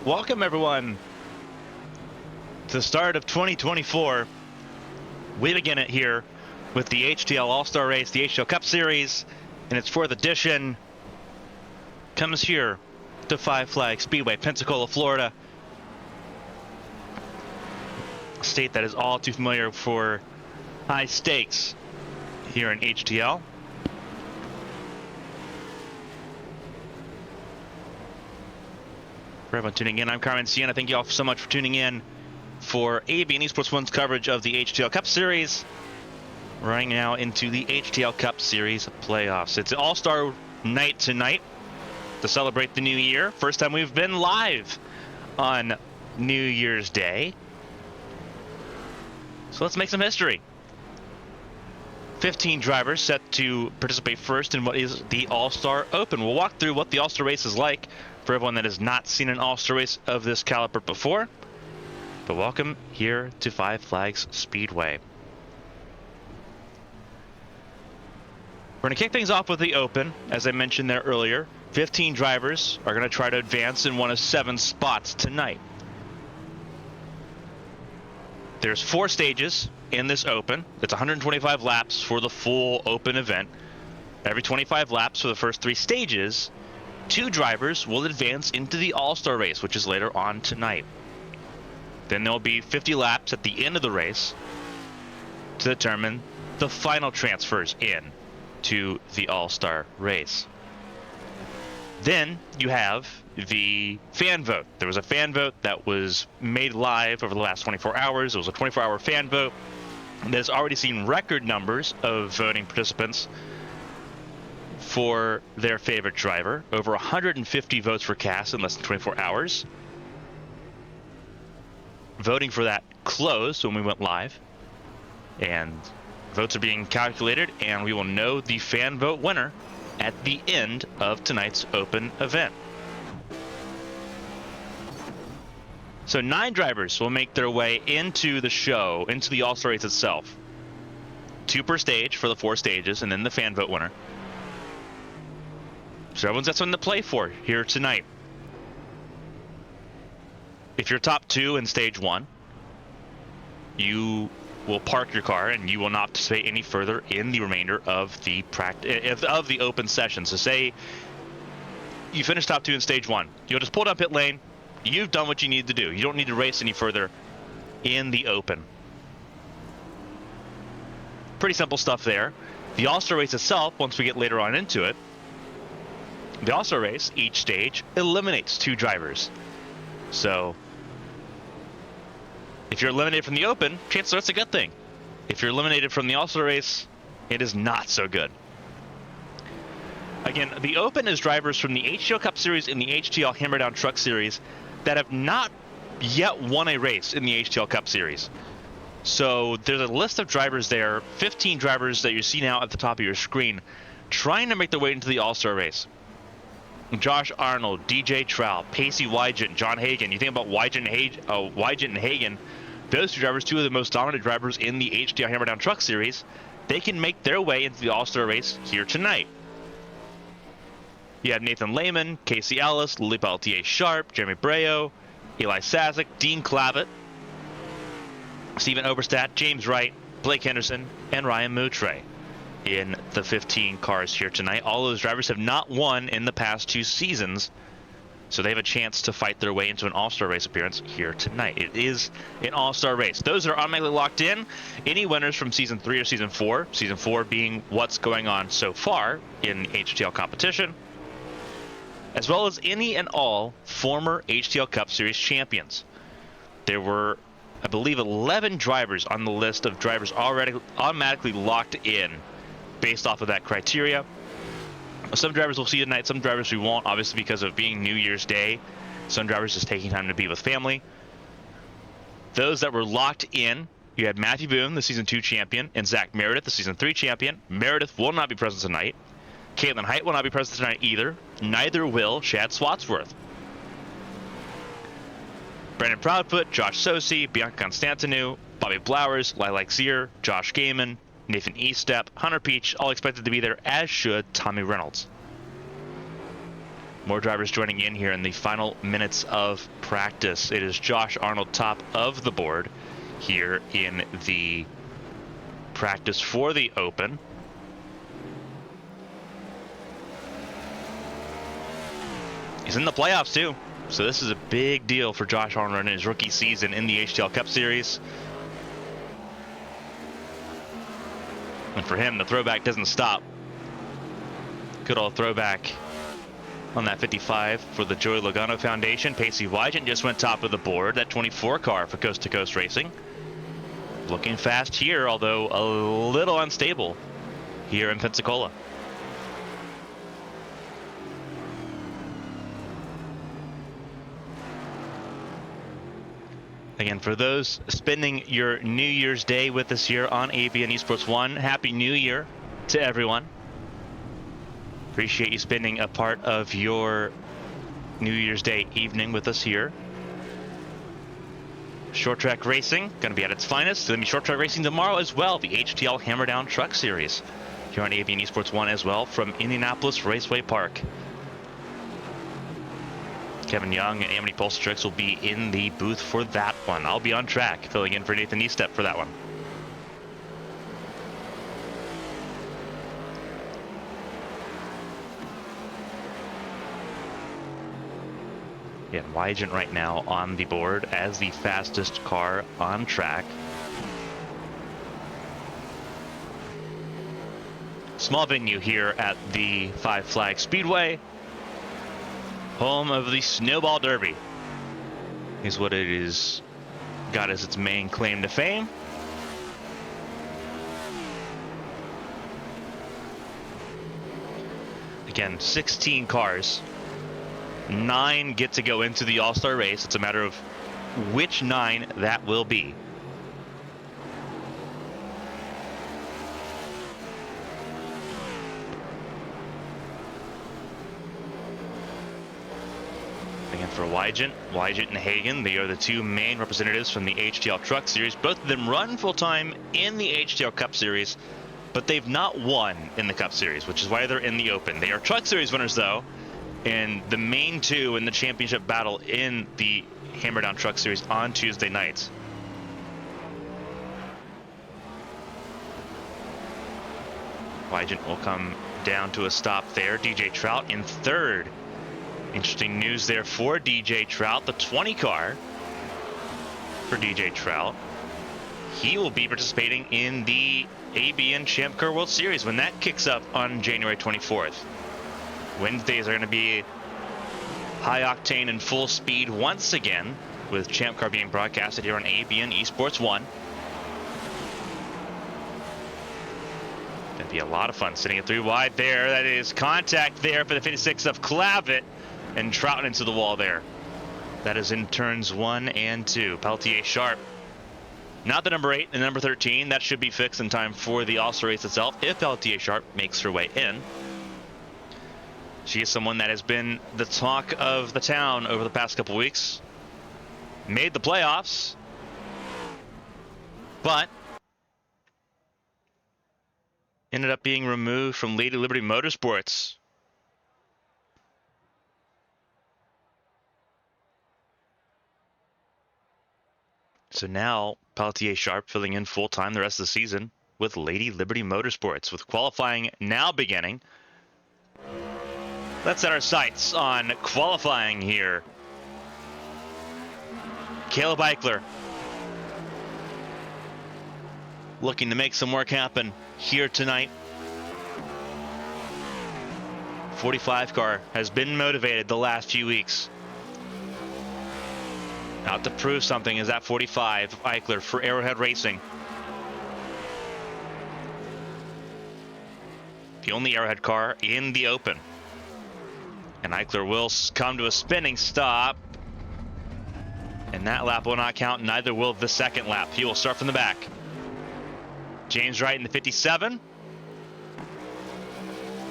Welcome, everyone, to the start of 2024. We begin it here with the HTL All-Star Race, the HTL Cup Series, and its 4th edition comes here to Five Flags Speedway, Pensacola, Florida. A state that is all too familiar for high stakes here in HTL. For everyone tuning in, I'm Carmen, Sienna. Thank you all so much for tuning in for AB and Esports One's coverage of the HTL Cup Series. Running now into the HTL Cup Series playoffs. It's an all-star night tonight to celebrate the new year. First time we've been live on New Year's Day. So let's make some history. 15 drivers set to participate first in what is the All-Star Open. We'll walk through what the All-Star Race is like for everyone that has not seen an All-Star Race of this caliber before. But welcome here to Five Flags Speedway. We're going to kick things off with the Open. As I mentioned there earlier, 15 drivers are going to try to advance in one of 7 spots tonight. There's 4 stages in this Open. It's 125 laps for the full Open event. Every 25 laps for the first 3 stages, 2 drivers will advance into the All-Star Race, which is later on tonight. Then there'll be 50 laps at the end of the race to determine the final transfers in to the All-Star Race. Then you have the fan vote. There was a fan vote that was made live over the last 24 hours. It was a 24-hour fan vote that has already seen record numbers of voting participants for their favorite driver. Over 150 votes were cast in less than 24 hours. Voting for that closed when we went live, and votes are being calculated, and we will know the fan vote winner at the end of tonight's Open event. So 9 drivers will make their way into the show, into the All-Star Race itself. 2 per stage for the 4 stages, and then the fan vote winner. So everyone's got something to play for here tonight. If you're top 2 in stage 1, you will park your car and you will not participate any further in the remainder of the Open session. So say you finish top 2 in stage 1, you'll just pull down pit lane. You've done what you need to do. You don't need to race any further in the Open. Pretty simple stuff there. The All-Star Race itself, once we get later on into it, the All-Star Race, each stage eliminates 2 drivers. So if you're eliminated from the Open, chances are it's a good thing. If you're eliminated from the All-Star Race, it is not so good. Again, the Open is drivers from the HTL Cup Series and the HTL Hammer Down Truck Series that have not yet won a race in the HTL Cup Series. So there's a list of drivers there, 15 drivers that you see now at the top of your screen, trying to make their way into the All-Star Race. Josh Arnold, DJ Trout, Pacey Wygent, John Hagen. You think about Wygent and Hagen, those 2 drivers, 2 of the most dominant drivers in the HTL Hammer Down Truck Series. They can make their way into the All-Star Race here tonight. You have Nathan Lehman, Casey Ellis, Lily Peltier Sharp, Jeremy Breo, Eli Sazik, Dean Clavitt, Steven Oberstadt, James Wright, Blake Henderson, and Ryan Moutre in the 15 cars here tonight. All those drivers have not won in the past 2 seasons, so they have a chance to fight their way into an All-Star Race appearance here tonight. It is an All-Star Race. Those that are automatically locked in, any winners from Season 3 or Season 4 being what's going on so far in HTL competition, as well as any and all former HTL Cup Series champions. There were, I believe, 11 drivers on the list of drivers already automatically locked in based off of that criteria. Some drivers we'll see tonight, some drivers we won't, obviously because of being New Year's Day. Some drivers just taking time to be with family. Those that were locked in, you had Matthew Boone, the Season 2 champion, and Zach Meredith, the Season 3 champion. Meredith will not be present tonight. Caitlin Height will not be present tonight either. Neither will Chad Swatsworth. Brandon Proudfoot, Josh Sosi, Bianca Constantinou, Bobby Blowers, Lilac Zier, Josh Gaiman, Nathan Eastep, Hunter Peach, all expected to be there, as should Tommy Reynolds. More drivers joining in here in the final minutes of practice. It is Josh Arnold top of the board here in the practice for the Open. He's in the playoffs too, so this is a big deal for Josh Arnold in his rookie season in the HTL Cup Series. And for him, the throwback doesn't stop. Good old throwback on that 55 for the Joey Logano Foundation. Pacey Wygant just went top of the board. That 24 car for Coast to Coast Racing. Looking fast here, although a little unstable here in Pensacola. Again, for those spending your New Year's Day with us here on ABN Esports 1, Happy New Year to everyone. Appreciate you spending a part of your New Year's Day evening with us here. Short track racing, going to be at its finest. Going to be short track racing tomorrow as well. The HTL Hammerdown Truck Series here on ABN Esports 1 as well from Indianapolis Raceway Park. Kevin Young and Amity Pulsatrix will be in the booth for that one. I'll be on track, filling in for Nathan Eastep for that one. Yeah, Wygant right now on the board as the fastest car on track. Small venue here at the Five Flags Speedway. Home of the Snowball Derby is what it is got as its main claim to fame. Again, 16 cars. 9 get to go into the All-Star race. It's a matter of which 9 that will be. Again, for Wygant and Hagen, they are the two main representatives from the HTL Truck Series. Both of them run full-time in the HTL Cup Series, but they've not won in the Cup Series, which is why they're in the Open. They are Truck Series winners, though, and the main two in the championship battle in the Hammerdown Truck Series on Tuesday nights. Wygant will come down to a stop there. DJ Trout in third. Interesting news there for DJ Trout, the 20 car for DJ Trout. He will be participating in the ABN Champ Car World Series when that kicks up on January 24th. Wednesdays are going to be high octane and full speed once again, with Champ Car being broadcasted here on ABN Esports 1. That'd be a lot of fun. Sitting it 3 wide there. That is contact there for the 56 of Clavitt. And Trout into the wall there. That is in turns 1 and 2. Peltier Sharp. Not the number 8 and number 13. That should be fixed in time for the All-Star race itself if Peltier Sharp makes her way in. She is someone that has been the talk of the town over the past couple weeks. Made the playoffs. But ended up being removed from Lady Liberty Motorsports. So now Peltier Sharp filling in full-time the rest of the season with Lady Liberty Motorsports, with qualifying now beginning. Let's set our sights on qualifying here. Caleb Eichler looking to make some work happen here tonight. 45 car has been motivated the last few weeks. Out to prove something is that 45 Eichler for Arrowhead Racing. The only Arrowhead car in the Open. And Eichler will come to a spinning stop. And that lap will not count, neither will the second lap. He will start from the back. James Wright in the 57.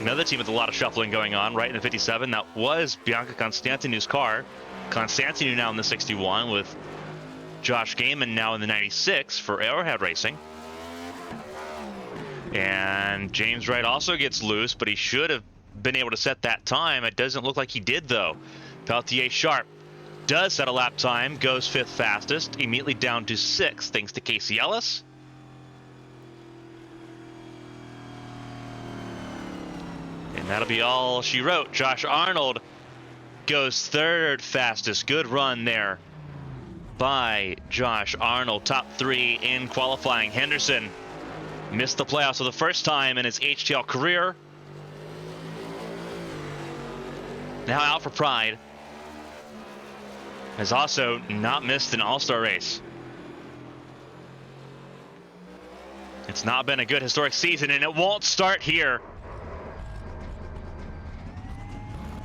Another team with a lot of shuffling going on, right in the 57. That was Bianca Constantinu's car. Constantinu now in the 61 with Josh Gaiman now in the 96 for Arrowhead Racing. And James Wright also gets loose, but he should have been able to set that time. It doesn't look like he did, though. Peltier Sharp does set a lap time, goes 5th fastest, immediately down to 6th, thanks to Casey Ellis. And that'll be all she wrote. Josh Arnold goes 3rd fastest. Good run there by Josh Arnold. Top 3 in qualifying. Henderson missed the playoffs for the first time in his HTL career. Now out for Pride. Has also not missed an all-star race. It's not been a good historic season, and it won't start here.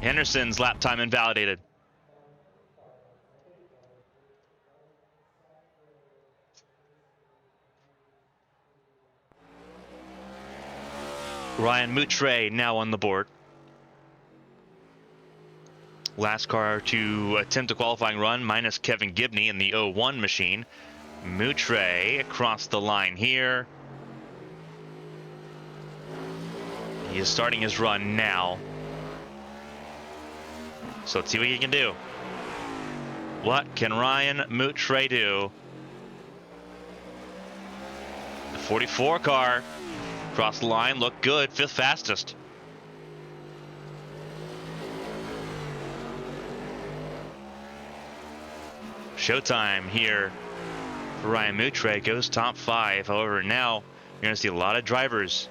Henderson's lap time invalidated. Ryan Moutre now on the board. Last car to attempt a qualifying run, minus Kevin Gibney in the 01 machine. Moutre across the line here. He is starting his run now. So let's see what he can do. What can Ryan Moutre do? The 44 car across the line, looked good, 5th fastest. Showtime here for Ryan Moutre, goes top 5. However, now you're going to see a lot of drivers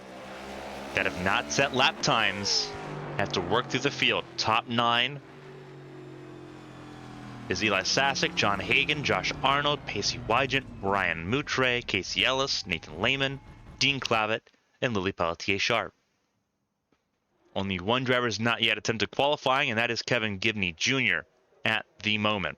that have not set lap times have to work through the field. Top 9 is Eli Sasek, John Hagan, Josh Arnold, Pacey Wygant, Ryan Moutre, Casey Ellis, Nathan Lehman, Dean Clavitt, and Lily Peltier Sharp. Only one driver has not yet attempted qualifying, and that is Kevin Gibney Jr. at the moment.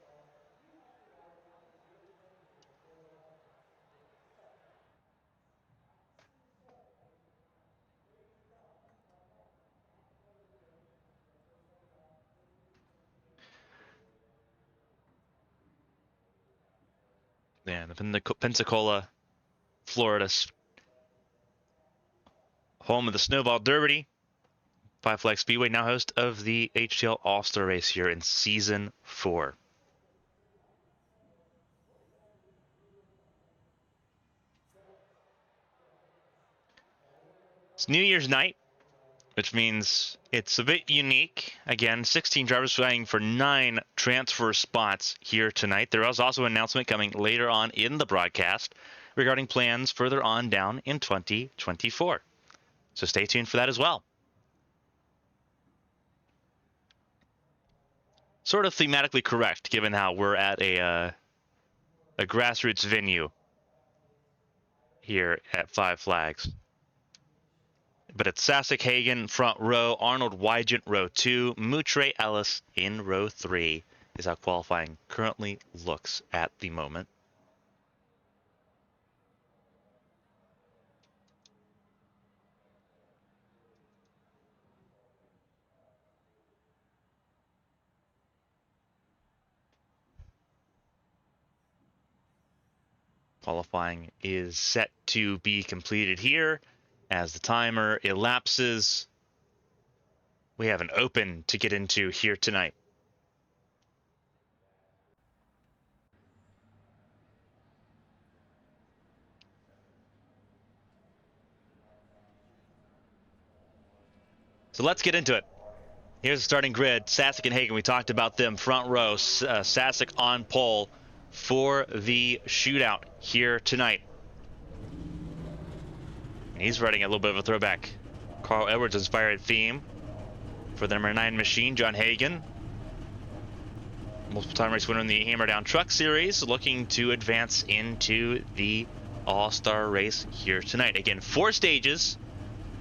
Yeah, the Pensacola, Florida, home of the Snowball Derby. Five Flags Speedway, now host of the HTL All-Star Race here in Season 4. It's New Year's night, which means it's a bit unique. Again, 16 drivers vying for 9 transfer spots here tonight. There is also an announcement coming later on in the broadcast regarding plans further on down in 2024. So stay tuned for that as well. Sort of thematically correct, given how we're at a grassroots venue here at Five Flags. But it's Sasek Hagan front row, Arnold Wygant row 2, Moutre Ellis in row 3 is how qualifying currently looks at the moment. Qualifying is set to be completed here. As the timer elapses, we have an open to get into here tonight. So let's get into it. Here's the starting grid. Sasek and Hagan, we talked about them. Front row, Sasek on pole for the shootout here tonight. And he's running a little bit of a throwback Carl Edwards inspired theme for the number 9 machine, John Hagan. Multiple time race winner in the Hammer Down Truck Series, looking to advance into the All-Star race here tonight. Again, 4 stages,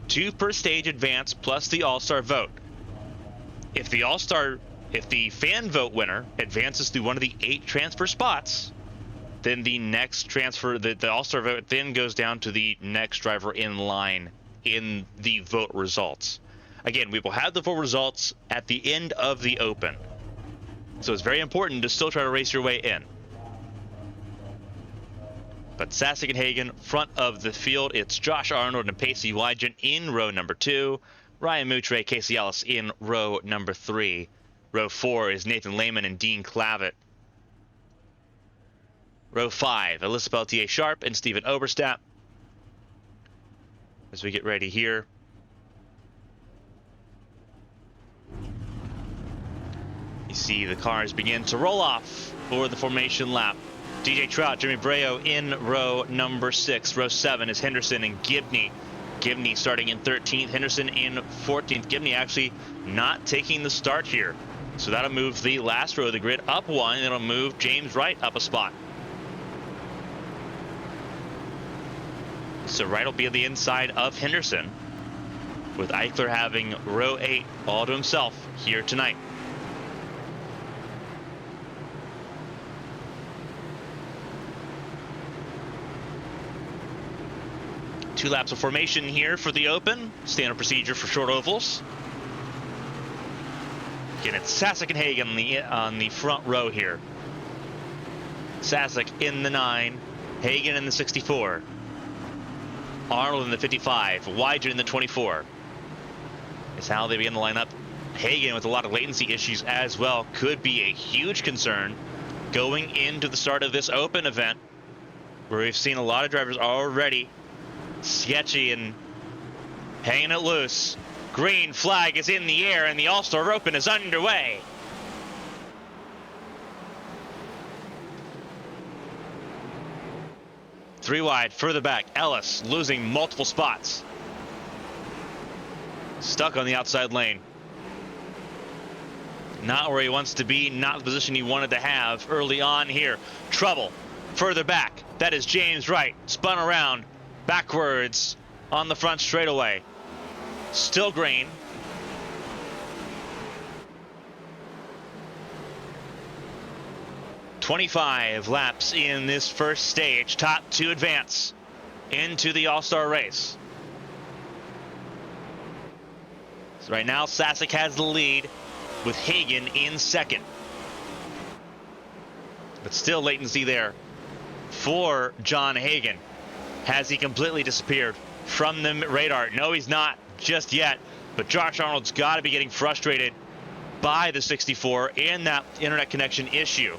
2 per stage advance, plus the All-Star vote. If the fan vote winner advances through one of the 8 transfer spots, then the next transfer, the All-Star vote then goes down to the next driver in line in the vote results. Again, we will have the full results at the end of the Open. So it's very important to still try to race your way in. But Sasek and Hagan, front of the field, it's Josh Arnold and Pacey Wygant in row number 2. Ryan Moutre, Casey Ellis in row number 3. Row 4 is Nathan Lehman and Dean Clavitt. Row 5, Alyssa Peltier-Sharp and Steven Oberstadt. As we get ready here. You see the cars begin to roll off for the formation lap. DJ Trout, Jeremy Breo in row number 6. Row 7 is Henderson and Gibney. Gibney starting in 13th, Henderson in 14th. Gibney actually not taking the start here. So that'll move the last row of the grid up one, and it'll move James Wright up a spot. So Wright will be on the inside of Henderson, with Eichler having row 8 all to himself here tonight. Two laps of formation here for the open. Standard procedure for short ovals. Again, it's Sasek and Hagan on the front row here. Sasek in the 9, Hagan in the 64. Arnold in the 55, Wygen in the 24. Is how they begin the lineup. Hagan with a lot of latency issues as well could be a huge concern going into the start of this open event, where we've seen a lot of drivers already sketchy and hanging it loose. Green flag is in the air and the All-Star Open is underway. Three wide, further back, Ellis losing multiple spots. Stuck on the outside lane. Not where he wants to be, not the position he wanted to have early on here. Trouble, further back, that is James Wright, spun around, backwards on the front straightaway. Still green. "25 laps in this first stage. Top 2 advance into the All-Star race. So right now, Sasek has the lead with Hagan in second. But still latency there for John Hagan. Has he completely disappeared from the radar? No, he's not just yet. But Josh Arnold's got to be getting frustrated by the 64 and that internet connection issue.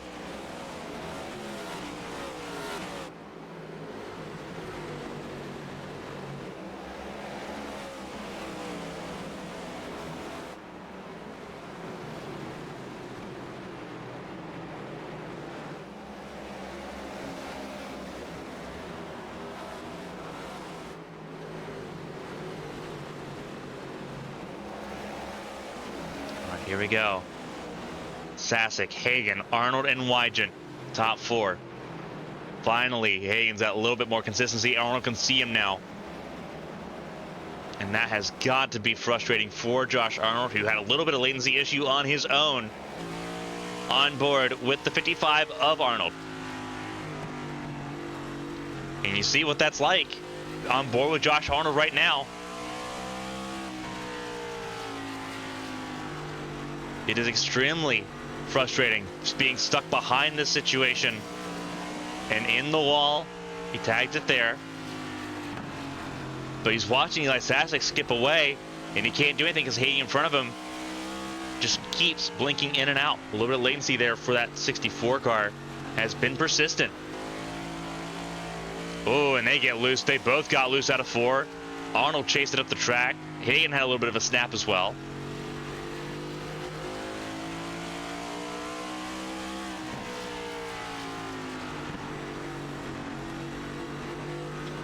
Here we go. Sasek, Hagan, Arnold, and Wygen, top 4. Finally, Hagan's got a little bit more consistency. Arnold can see him now. And that has got to be frustrating for Josh Arnold, who had a little bit of latency issue on his own on board with the 55 of Arnold. And you see what that's like on board with Josh Arnold right now. It is extremely frustrating just being stuck behind this situation and in the wall. He tagged it there, but he's watching Eli Sasek skip away, and he can't do anything because Hagan in front of him just keeps blinking in and out. A little bit of latency there for that 64 car has been persistent. Oh, and they get loose. They both got loose out of 4. Arnold chased it up the track. Hagan had a little bit of a snap as well.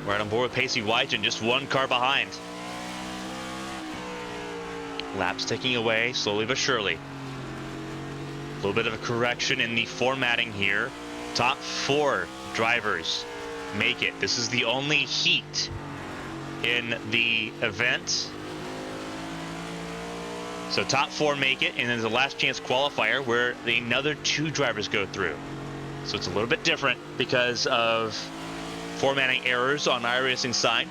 Right on board with Pacey Wygen, just 1 car behind. Laps ticking away, slowly but surely. A little bit of a correction in the formatting here. Top 4 drivers make it. This is the only heat in the event. So top 4 make it, and then there's a last chance qualifier where another 2 drivers go through. So it's a little bit different because of formatting errors on iRacing's side.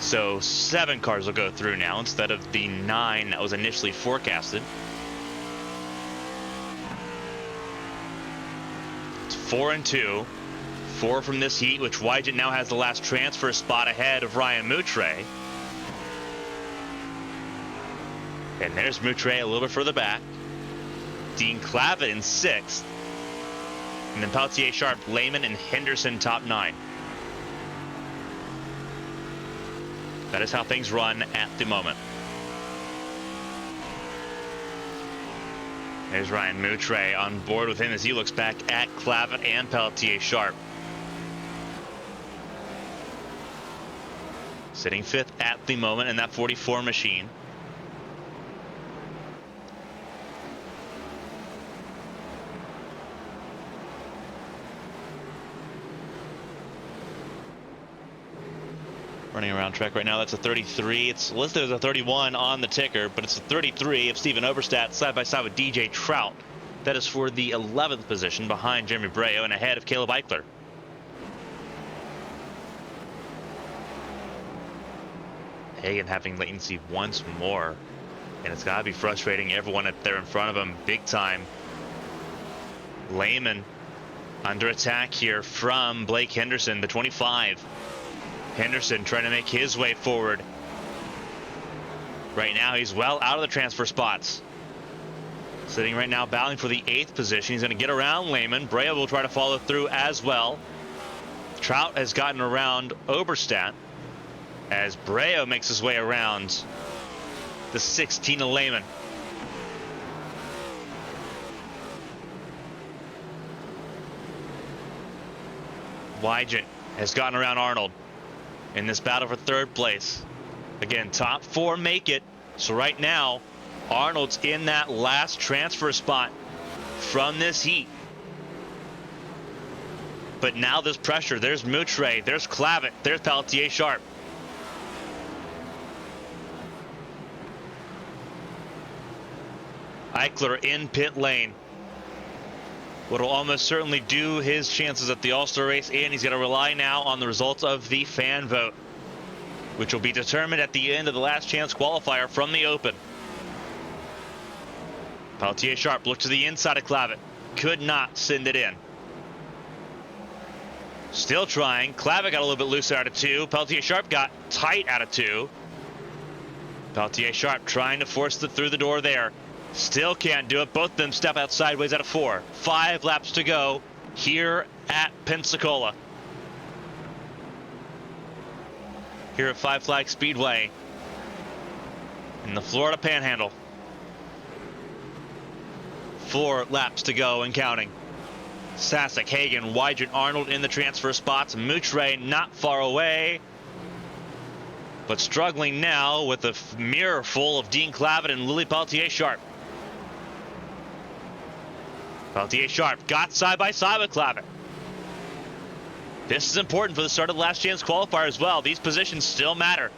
So 7 cars will go through now instead of the 9 that was initially forecasted. It's 4 and 2. 4 from this heat, which Wygen now has the last transfer spot ahead of Ryan Moutre. And there's Moutre a little bit further back. Dean Clavitt in 6th. And then Peltier, Sharp, Lehman, and Henderson top 9. That is how things run at the moment. There's Ryan Moutre on board with him as he looks back at Clavitt and Peltier Sharp. Sitting 5th at the moment in that 44 machine. Running around track right now, that's a 33. It's listed as a 31 on the ticker, but it's a 33 of Steven Oberstadt side by side with DJ Trout. That is for the 11th position behind Jeremy Breo and ahead of Caleb Eichler. Hagan having latency once more, and it's got to be frustrating everyone up there in front of him big time. Lehman under attack here from Blake Henderson, the 25. Henderson trying to make his way forward. Right now, he's well out of the transfer spots. Sitting right now, battling for the 8th position. He's going to get around Lehman. Breo will try to follow through as well. Trout has gotten around Oberstadt as Breo makes his way around the 16 of Lehman. Wygant has gotten around Arnold in this battle for 3rd place. Again, top 4 make it. So right now, Arnold's in that last transfer spot from this heat. But now there's pressure. There's Moutre, there's Clavitt, there's Peltier Sharp. Eichler in pit lane. What'll almost certainly do his chances at the All-Star race in. He's going to rely now on the results of the fan vote, which will be determined at the end of the last chance qualifier from the Open. Peltier Sharp looked to the inside of Clavitt. Could not send it in. Still trying. Clavitt got a little bit looser out of 2. Peltier Sharp got tight out of 2. Peltier Sharp trying to force it through the door there. Still can't do it. Both of them step out sideways out of 4. 5 laps to go here at Pensacola. Here at Five Flags Speedway in the Florida Panhandle. 4 laps to go and counting. Sasek, Hagan, Wygant, Arnold in the transfer spots. Moutre not far away, but struggling now with a mirror full of Dean Clavitt and Lily Peltier Sharp. Peltier Sharp got side by side with Clavitt. This is important for the start of the last chance qualifier as well. These positions still matter,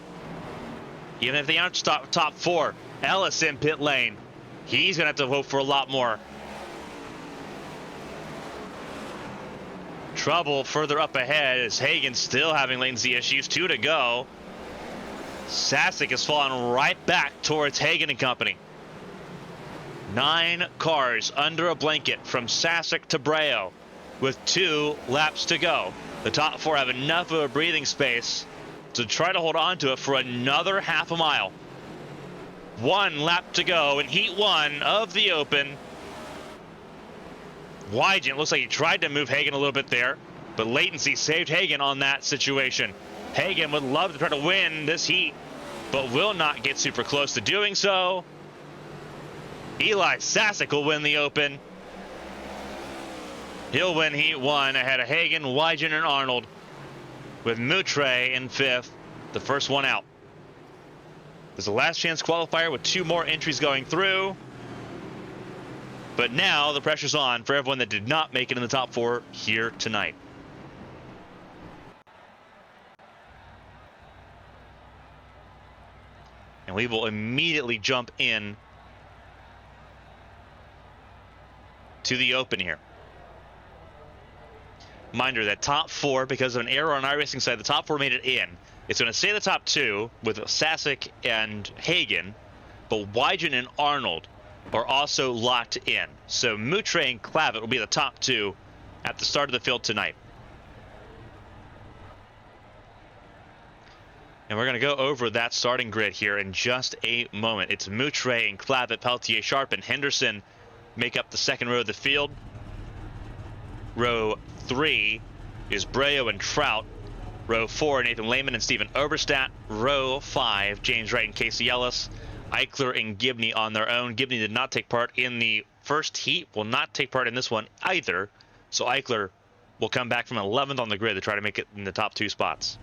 even if they aren't top 4. Ellis in pit lane. He's going to have to hope for a lot more. Trouble further up ahead as Hagan still having latency issues. 2 to go. Sasek has fallen right back towards Hagan and company. 9 cars under a blanket from Sasek to Breo with 2 laps to go. The top 4 have enough of a breathing space to try to hold on to it for another half a mile. 1 lap to go in Heat 1 of the Open. Wygant looks like he tried to move Hagan a little bit there, but latency saved Hagan on that situation. Hagan would love to try to win this heat, but will not get super close to doing so. Eli Sasek will win the Open. He'll win Heat 1 ahead of Hagan, Wygant, and Arnold, with Moutre in 5th, the first one out. There's a last chance qualifier with 2 more entries going through. But now the pressure's on for everyone that did not make it in the top 4 here tonight. And we will immediately jump in to the Open here. Reminder that top 4, because of an error on iRacing side, the top 4 made it in. It's going to stay the top 2 with Sasek and Hagan, but Wygant and Arnold are also locked in. So Moutre and Clavitt will be the top 2 at the start of the field tonight. And we're going to go over that starting grid here in just a moment. It's Moutre and Clavitt, Peltier, Sharp, and Henderson make up the second row of the field. Row 3 is Breo and Trout. Row 4, Nathan Lehman and Steven Oberstadt. Row 5, James Wright and Casey Ellis. Eichler and Gibney on their own. Gibney did not take part in the first heat, will not take part in this one either. So Eichler will come back from 11th on the grid to try to make it in the top 2 spots.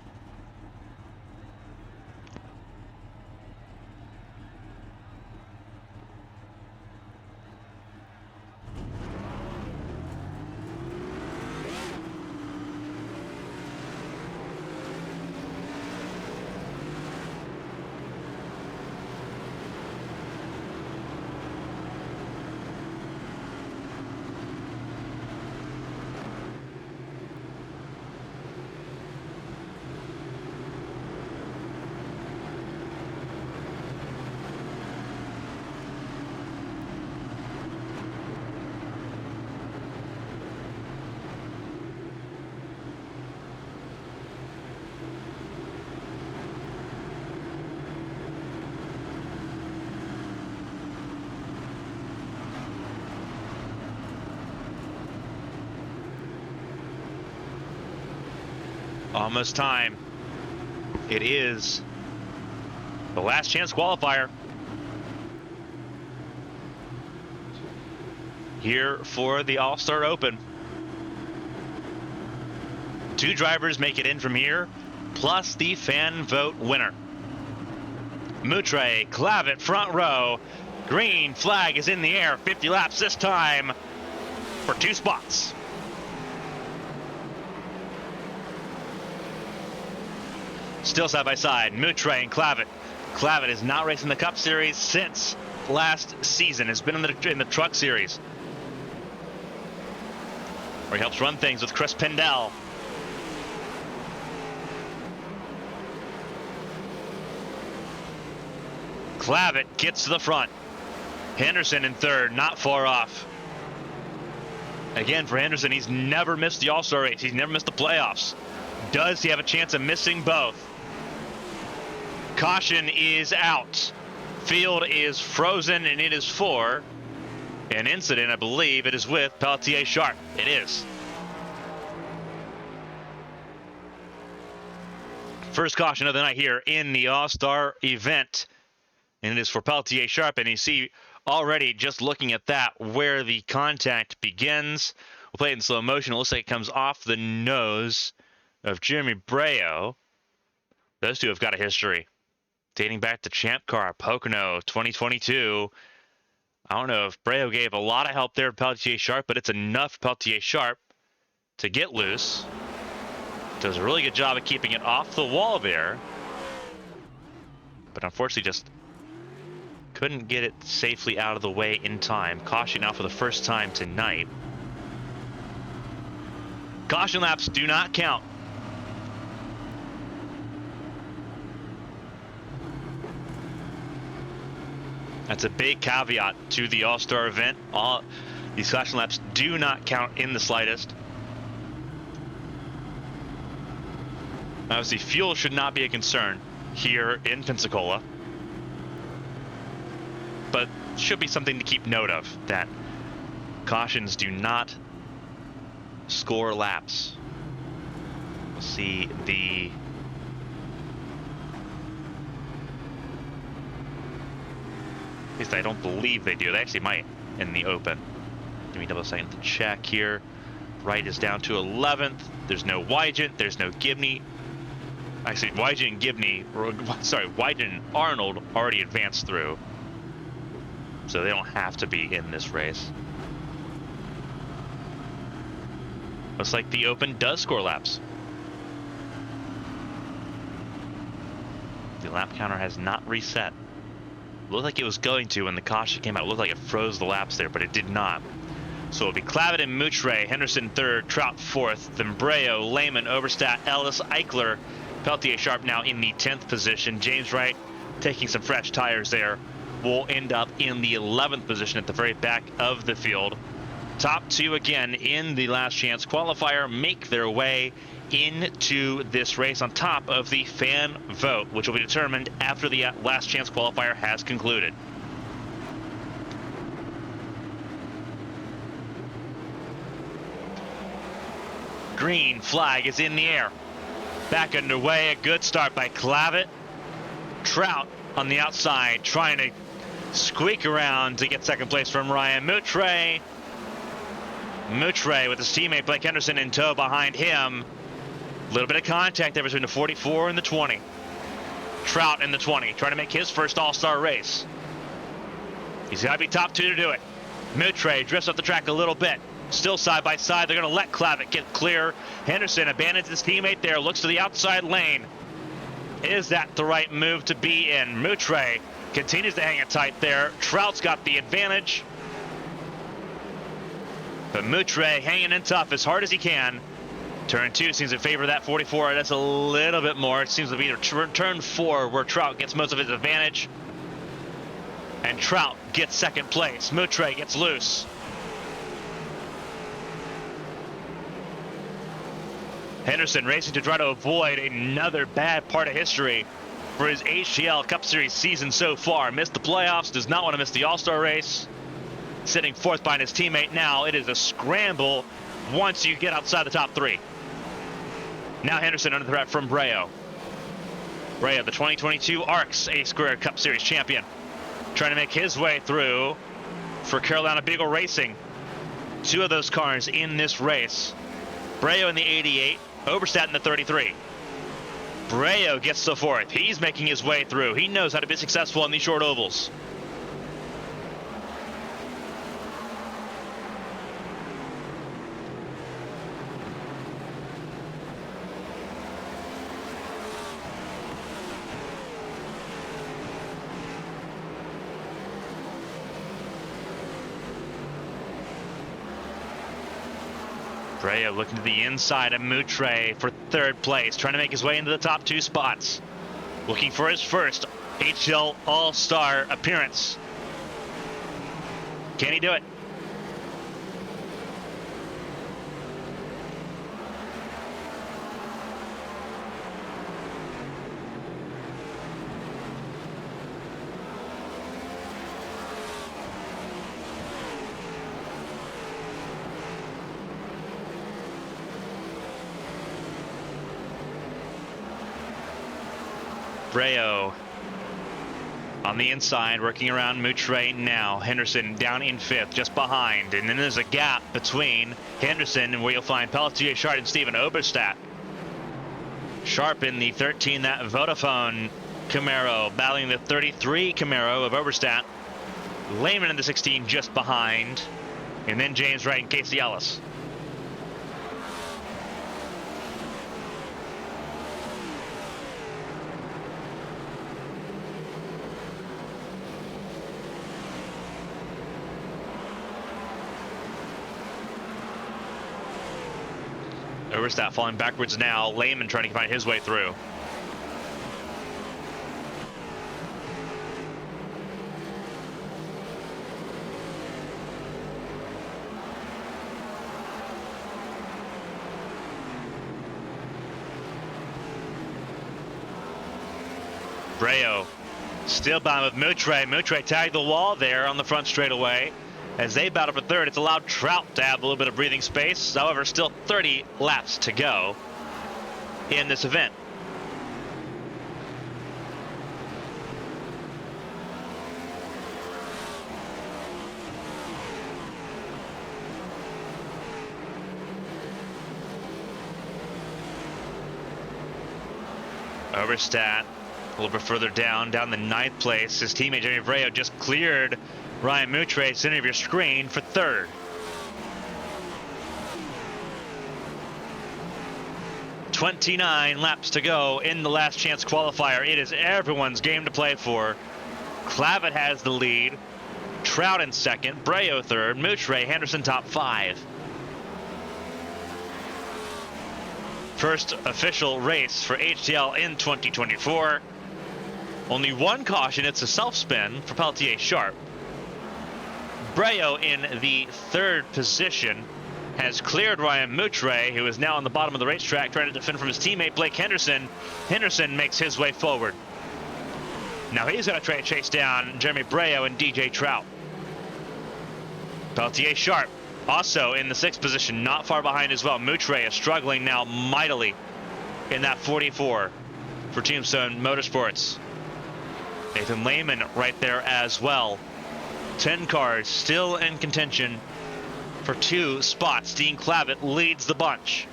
Almost time. It is the last chance qualifier here for the All-Star Open. 2 drivers make it in from here, plus the fan vote winner. Moutre, Clavitt, front row. Green flag is in the air. 50 laps this time for 2 spots. Still side by side, Moutre and Clavitt. Clavitt is not racing the Cup Series since last season. Has been in the Truck Series, where he helps run things with Chris Pendell. Clavitt gets to the front. Henderson in third, not far off. Again, for Henderson, he's never missed the All-Star race. He's never missed the playoffs. Does he have a chance of missing both? Caution is out. Field is frozen, and it is for an incident. I believe it is with Peltier Sharp. It is. First caution of the night here in the All-Star event. And it is for Peltier Sharp. And you see already, just looking at that, where the contact begins. We'll play it in slow motion. It looks like it comes off the nose of Jeremy Breo. Those two have got a history dating back to Champ Car, Pocono, 2022. I don't know if Breo gave a lot of help there to Peltier Sharp, but it's enough for Peltier Sharp to get loose. Does a really good job of keeping it off the wall there, but unfortunately just couldn't get it safely out of the way in time. Caution now for the first time tonight. Caution laps do not count. That's a big caveat to the All-Star event. All these caution laps do not count in the slightest. Obviously, fuel should not be a concern here in Pensacola, but should be something to keep note of, that cautions do not score laps. We'll see the at least I don't believe they do. They actually might in the open. Give me a double second to check here. Wright is down to 11th. There's no Wygant. There's no Gibney. Actually, Wygant and Gibney, sorry, Wygant and Arnold already advanced through, so they don't have to be in this race. Looks like the open does score laps. The lap counter has not reset. Looked like it was going to when the caution came out. It looked like it froze the laps there, but it did not. So it'll be Clavitt and Moutre, Henderson third, Trout fourth, then Breo, Lehman, Oberstadt, Ellis, Eichler, Peltier Sharp now in the 10th position. James Wright taking some fresh tires there will end up in the 11th position at the very back of the field. top two again in the last chance qualifier make their way into this race on top of the fan vote, which will be determined after the last chance qualifier has concluded. Green flag is in the air. Back underway, a good start by Clavitt. Trout on the outside trying to squeak around to get second place from Ryan Moutre. Moutre with his teammate Blake Henderson in tow behind him. A little bit of contact there between the 44 and the 20. Trout in the 20, trying to make his first all-star race. He's got to be top two to do it. Moutre drifts up the track a little bit. Still side by side. They're going to let Clavitt get clear. Henderson abandons his teammate there, looks to the outside lane. Is that the right move to be in? Moutre continues to hang it tight there. Trout's got the advantage. But Moutre hanging in tough as hard as he can. Turn 2 seems to favor that 44. That's a little bit more. It seems to be turn 4 where Trout gets most of his advantage. And Trout gets second place. Moutre gets loose. Henderson racing to try to avoid another bad part of history for his HTL Cup Series season so far. Missed the playoffs, does not want to miss the All-Star race. Sitting fourth behind his teammate now. It is a scramble once you get outside the top 3. Now Henderson under threat from Breo. Breo, the 2022 ARCS A-Squared Cup Series champion, trying to make his way through for Carolina Beagle Racing. 2 of those cars in this race. Breo in the 88, Oberstadt in the 33. Breo gets the 4th. He's making his way through. He knows how to be successful on these short ovals. Breo looking to the inside of Moutre for 3rd place, trying to make his way into the top 2 spots. Looking for his first HTL All-Star appearance. Can he do it? Breo on the inside, working around Moutre now. Henderson down in 5th, just behind. And then there's a gap between Henderson and where you'll find Pelletier, Sharp, and Steven Oberstadt. Sharp in the 13, that Vodafone Camaro, battling the 33 Camaro of Oberstadt. Lehman in the 16, just behind. And then James Wright and Casey Ellis. Oberstadt falling backwards now. Lehman trying to find his way through. Breo still bound with Moutre. Moutre tagged the wall there on the front straightaway. As they battle for 3rd, it's allowed Trout to have a little bit of breathing space. However, still 30 laps to go in this event. Oberstadt a little bit further down the 9th place. His teammate Jamie Breo just cleared Ryan Moutre, center of your screen, for 3rd. "29 laps to go in the last chance qualifier. It is everyone's game to play for. Clavitt has the lead. Trout in 2nd, Breo 3rd, Moutre, Henderson top 5. First official race for HTL in 2024. Only one caution, it's a self-spin for Pelletier Sharp. Breo in the third position has cleared Ryan Moutre, who is now on the bottom of the racetrack trying to defend from his teammate Blake Henderson. Henderson makes his way forward. Now he's going to try to chase down Jeremy Breo and DJ Trout. Peltier Sharp also in the 6th position, not far behind as well. Moutre is struggling now mightily in that 44 for Tombstone Motorsports. Nathan Lehman right there as well. 10 cars still in contention for 2 spots. Dean Clavitt leads the bunch.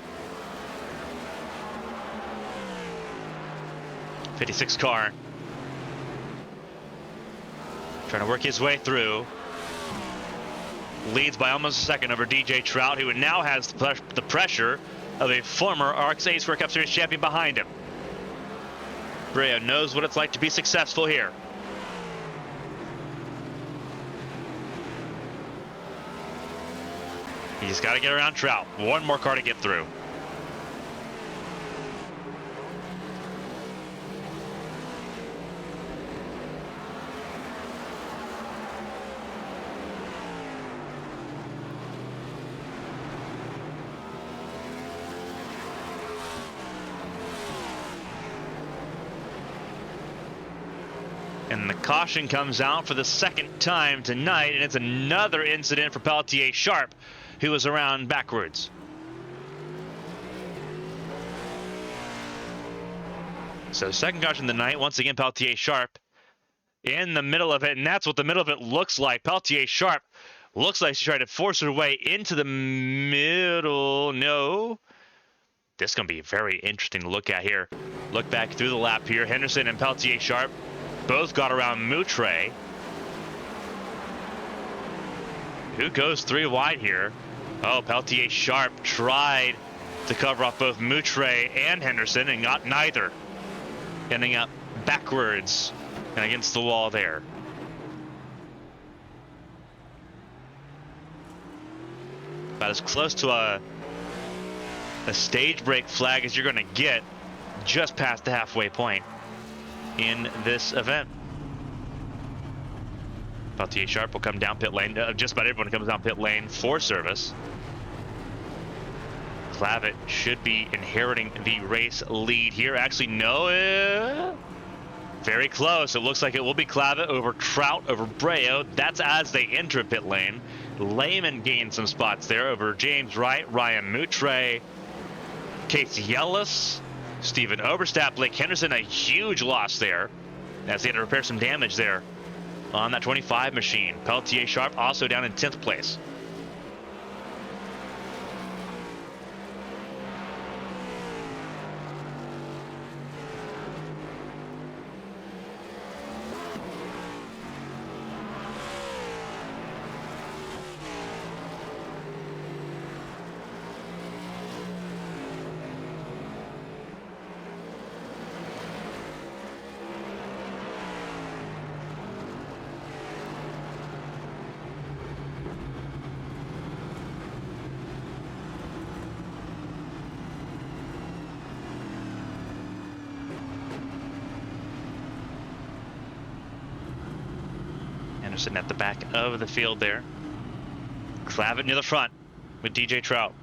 56 car. Trying to work his way through. Leads by almost a second over DJ Trout, who now has the pressure of a former RX-8 Square Cup Series champion behind him. Breo knows what it's like to be successful here. He's got to get around Trout. One more car to get through. And the caution comes out for the 2nd time tonight, and it's another incident for Peltier Sharp, who was around backwards. So 2nd caution of the night, once again Peltier Sharp in the middle of it, and that's what the middle of it looks like. Peltier Sharp looks like she's trying to force her way into the middle. No. This is going to be very interesting to look at here. Look back through the lap here. Henderson and Peltier Sharp both got around Moutre, who goes 3 wide here. Oh, Peltier Sharp tried to cover off both Moutre and Henderson and got neither, ending up backwards and against the wall there. About as close to a stage break flag as you're going to get, just past the halfway point in this event. Peltier Sharp will come down pit lane. Just about everyone comes down pit lane for service. Clavitt should be inheriting the race lead here. Actually, no. Very close. It looks like it will be Clavitt over Trout, over Breo. That's as they enter pit lane. Lehman gained some spots there over James Wright, Ryan Moutre, Casey Ellis, Steven Oberstadt, Blake Henderson. A huge loss there as they had to repair some damage there on that 25 machine. Peltier Sharp also down in 10th place. Anderson at the back of the field there. Clavitt near the front with DJ Trout.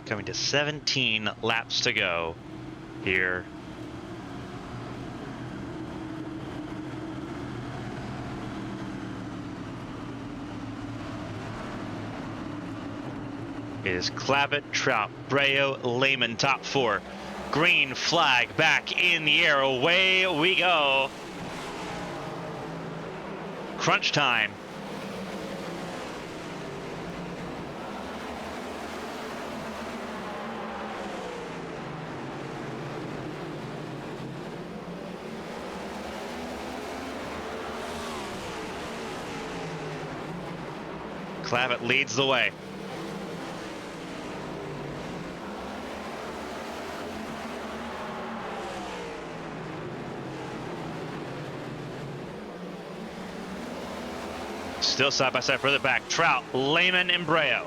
Coming to 17 laps to go here. It is Clavitt, Trout, Breo, Lehman, top 4. Green flag back in the air. Away we go. Crunch time. Clavitt leads the way. Still side by side further back. Trout, Lehman, and Breo.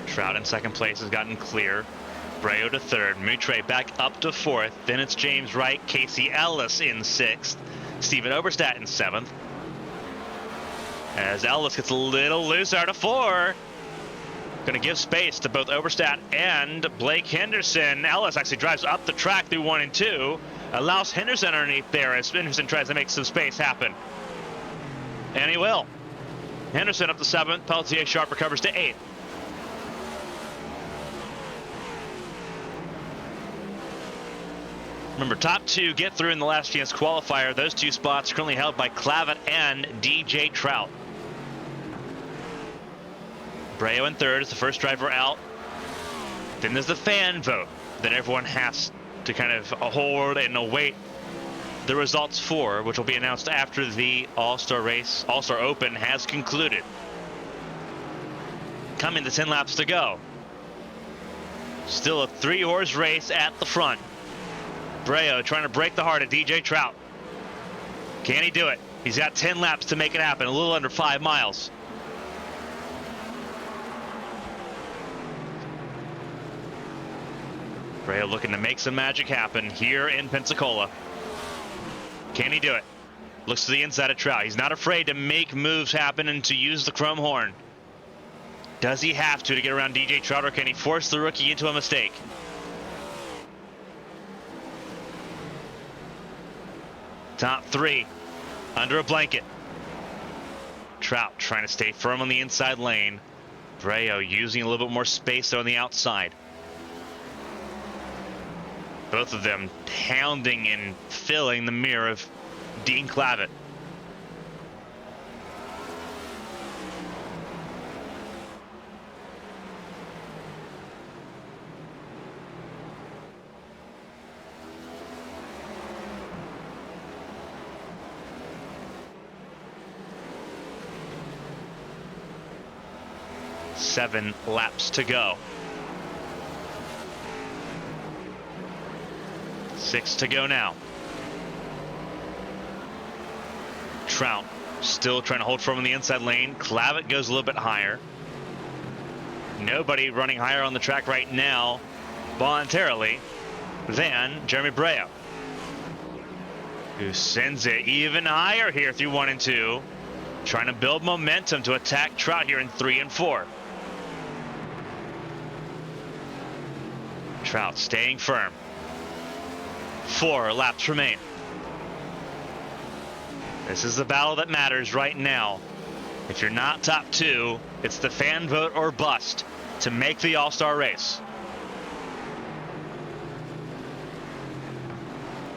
Trout in second place has gotten clear. Breo to third. Moutre back up to fourth. Then it's James Wright, Casey Ellis in sixth. Steven Oberstadt in seventh. As Ellis gets a little loose out of four. Going to give space to both Oberstadt and Blake Henderson. Ellis actually drives up the track through 1 and 2. Allows Henderson underneath there as Henderson tries to make some space happen. And he will. Henderson up to 7th. Pelletier Sharp recovers to 8th. Remember, top 2 get through in the last chance qualifier. Those 2 spots currently held by Clavitt and DJ Trout. Breo in third is the first driver out. Then there's the fan vote that everyone has to kind of hold and await the results for, which will be announced after the All-Star race, All-Star Open has concluded. Coming to 10 laps to go. Still a 3-horse race at the front. Breo trying to break the heart of DJ Trout. Can he do it? He's got 10 laps to make it happen, a little under 5 miles. Breo looking to make some magic happen here in Pensacola. Can he do it? Looks to the inside of Trout. He's not afraid to make moves happen and to use the chrome horn. Does he have to get around DJ Trout, or can he force the rookie into a mistake? Top 3 under a blanket. Trout trying to stay firm on the inside lane. Breo using a little bit more space on the outside. Both of them pounding and filling the mirror of Dean Clavitt. Seven laps to go. 6 to go now. Trout still trying to hold firm on the inside lane. Clavitt goes a little bit higher. Nobody running higher on the track right now voluntarily than Jeremy Breo, who sends it even higher here through 1 and 2, trying to build momentum to attack Trout here in 3 and 4. Trout staying firm. 4 laps remain. This is the battle that matters right now. If you're not top 2, it's the fan vote or bust to make the All-Star race.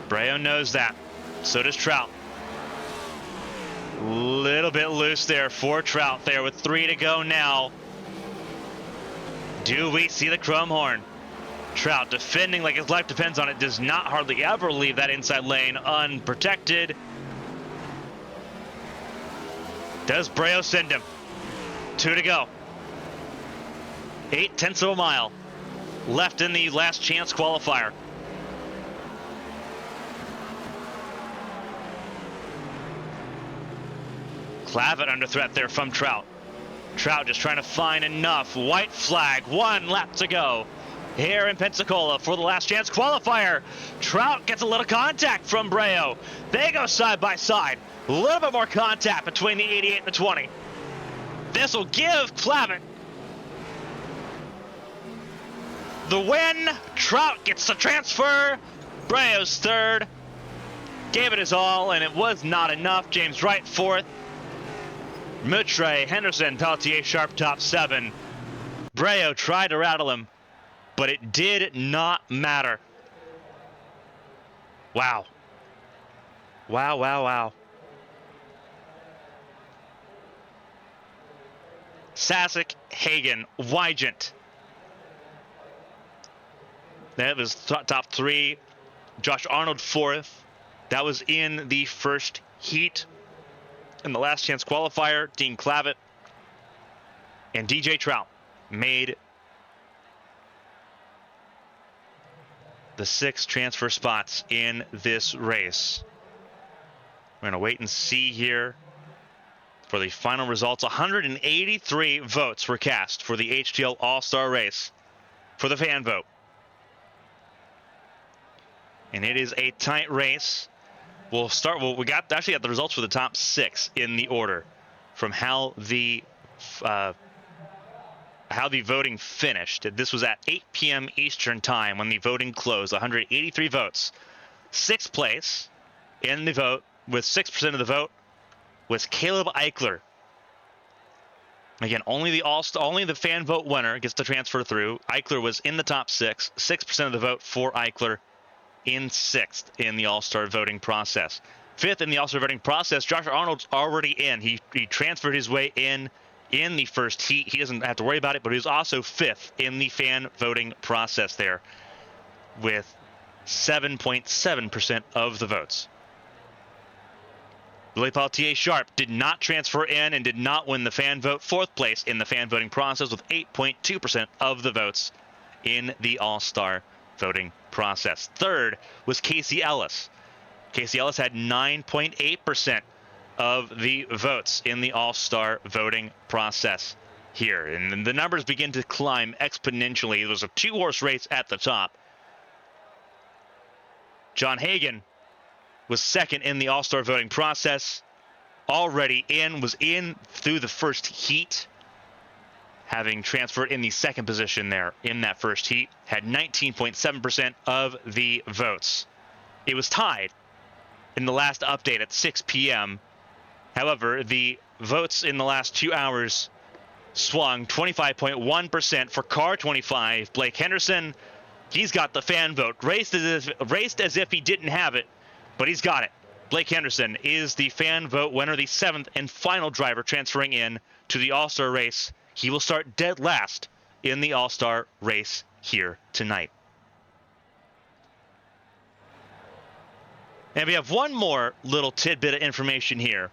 Breo knows that. So does Trout. Little bit loose there for Trout there with 3 to go now. Do we see the chrome horn? Trout defending like his life depends on it, does not hardly ever leave that inside lane unprotected. Does Breo send him? 2 to go. 0.8 of a mile left in the last chance qualifier. Clavitt under threat there from Trout. Trout just trying to find enough. White flag, 1 lap to go here in Pensacola for the last chance qualifier. Trout gets a little contact from Breo. They go side by side. A little bit more contact between the 88 and the 20. This will give Clavitt the win. Trout gets the transfer. Breo's third. Gave it his all, and it was not enough. James Wright fourth. Moutre, Henderson, Pelletier, Sharp top 7. Breo tried to rattle him, but it did not matter. Wow. Wow, wow, wow. Sasek, Hagen, Wygant. That was top three. Josh Arnold fourth. That was in the first heat. In the last chance qualifier, Dean Clavitt and DJ Trout made the 6 transfer spots in this race. We're going to wait and see here for the final results. 183 votes were cast for the HTL All-Star race for the fan vote. And it is a tight race. We'll start. Well, we actually got the results for the top 6 in the order from how the voting finished. This was at 8 p.m. Eastern time when the voting closed. 183 votes. 6th place in the vote with 6% of the vote was Caleb Eichler. Again, only the fan vote winner gets to transfer through. Eichler was in the top 6. 6% of the vote for Eichler in 6th in the All-Star voting process. 5th in the All-Star voting process, Josh Arnold's already in. He transferred his way in the first heat. He doesn't have to worry about it, but he was also 5th in the fan voting process there with 7.7% of the votes. Louis Peltier Sharp did not transfer in and did not win the fan vote. 4th place in the fan voting process with 8.2% of the votes in the All-Star voting process. 3rd was Casey Ellis. Casey Ellis had 9.8% of the votes in the All-Star voting process here. And the numbers begin to climb exponentially. There was a 2-horse race at the top. John Hagen was 2nd in the All-Star voting process. Was in through the first heat, having transferred in the 2nd position there in that first heat. Had 19.7% of the votes. It was tied in the last update at 6 p.m. However, the votes in the last 2 hours swung 25.1% for car 25. Blake Henderson, he's got the fan vote. Raced as if he didn't have it, but he's got it. Blake Henderson is the fan vote winner, the 7th and final driver transferring in to the All-Star race. He will start dead last in the All-Star race here tonight. And we have one more little tidbit of information here.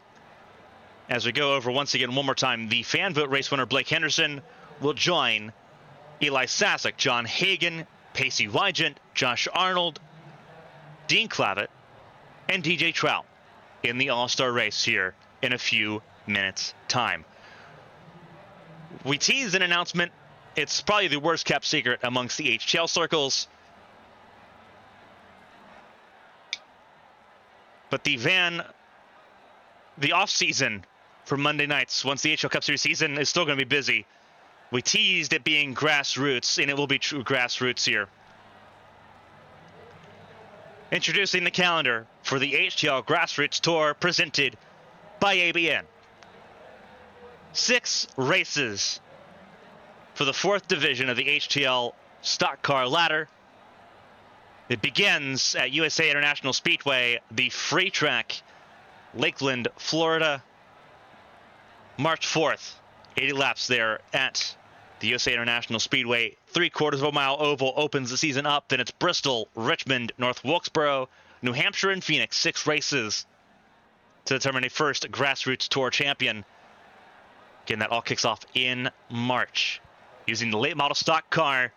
As we go over once again, one more time, the fan vote race winner Blake Henderson will join Eli Sasek, John Hagen, Pacey Wygant, Josh Arnold, Dean Clavitt, and DJ Trout in the All-Star race here in a few minutes' time. We teased an announcement. It's probably the worst kept secret amongst the HTL circles. But the off-season for Monday nights, once the HTL Cup Series season is still going to be busy, we teased it being grassroots, and it will be true grassroots here. Introducing the calendar for the HTL Grassroots Tour presented by ABN. 6 races for the 4th division of the HTL Stock Car Ladder. It begins at USA International Speedway, the free track, Lakeland, Florida. March 4th, 80 laps there at the USA International Speedway. 3/4 of a mile oval opens the season up. Then it's Bristol, Richmond, North Wilkesboro, New Hampshire, and Phoenix. 6 races to determine a first Grassroots Tour champion. Again, that all kicks off in March using the late model stock car.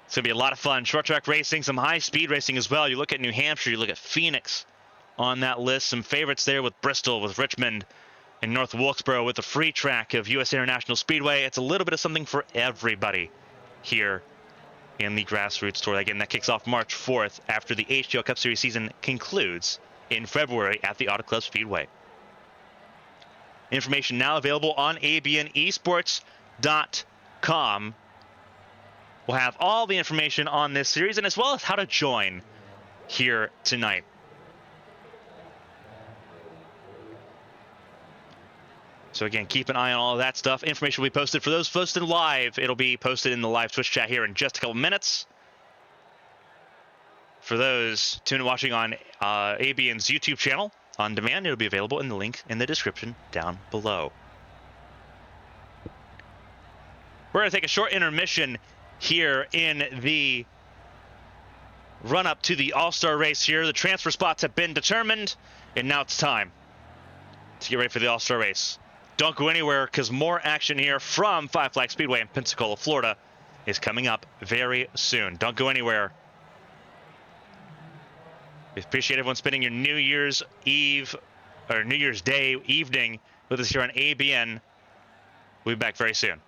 It's going to be a lot of fun. Short track racing, some high speed racing as well. You look at New Hampshire, you look at Phoenix on that list. Some favorites there with Bristol, with Richmond, and North Wilkesboro with the free track of U.S. International Speedway. It's a little bit of something for everybody here in the Grassroots Tour. Again, that kicks off March 4th after the HTL Cup Series season concludes in February at the Auto Club Speedway. Information now available on abnesports.com. We'll have all the information on this series and as well as how to join here tonight. So again, keep an eye on all of that stuff. Information will be posted for those posted live. It'll be posted in the live Twitch chat here in just a couple minutes. for those watching on ABN's YouTube channel on demand, it'll be available in the link in the description down below. We're going to take a short intermission here in the run-up to the All-Star race here. The transfer spots have been determined, and now it's time to get ready for the All-Star race. Don't go anywhere, because more action here from Five Flags Speedway in Pensacola, Florida is coming up very soon. Don't go anywhere. We appreciate everyone spending your New Year's Eve or New Year's Day evening with us here on ABN. We'll be back very soon.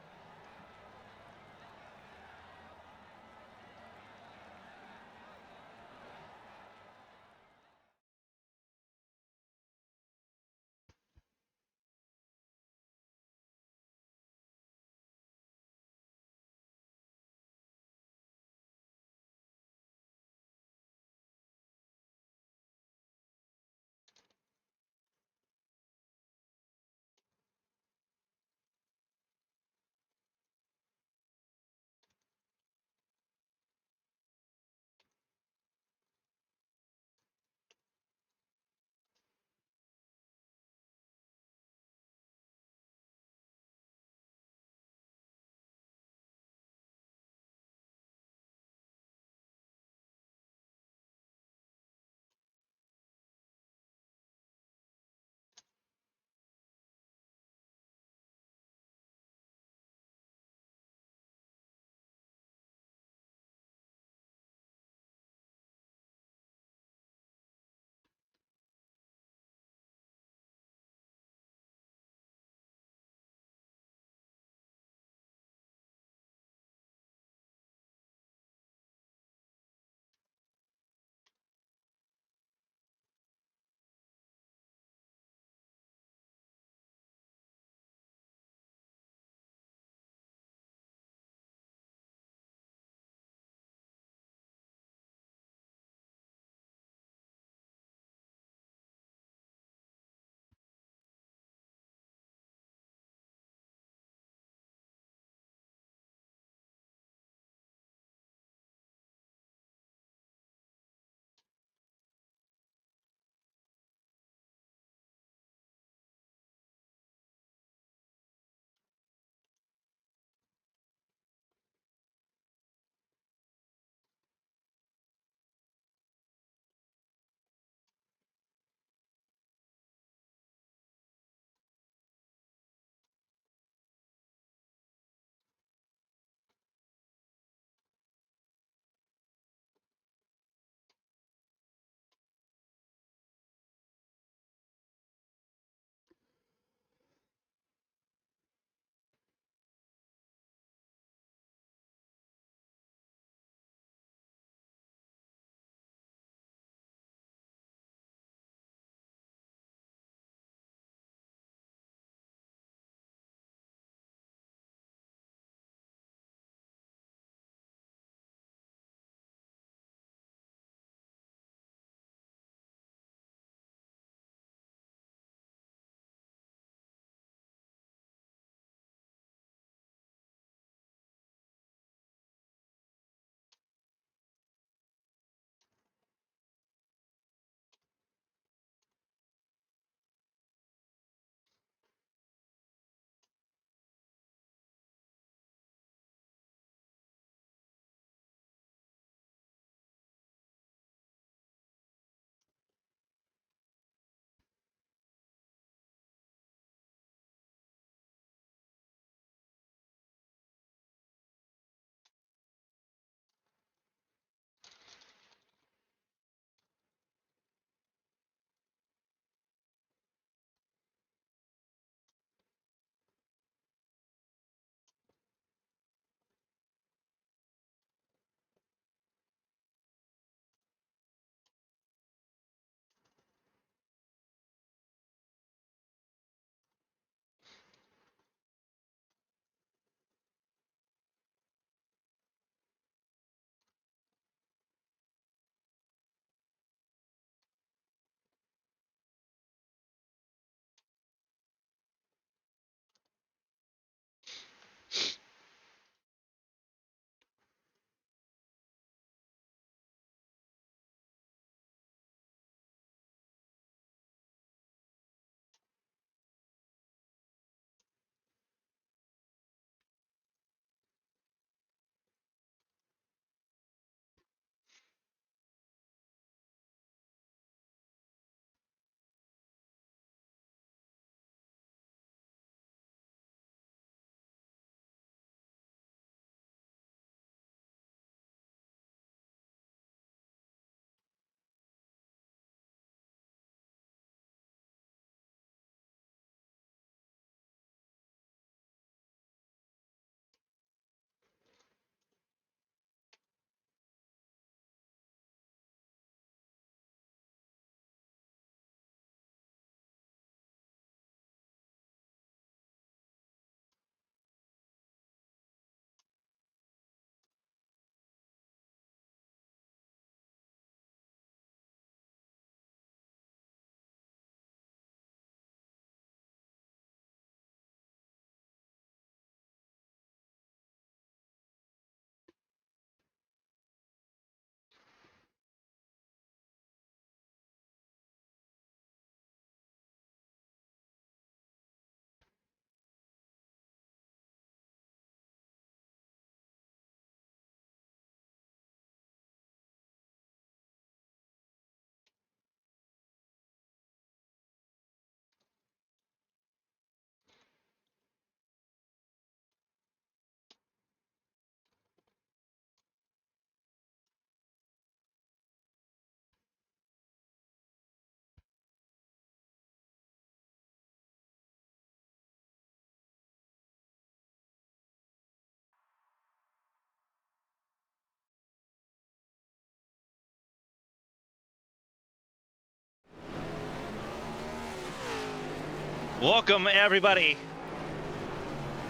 Welcome, everybody,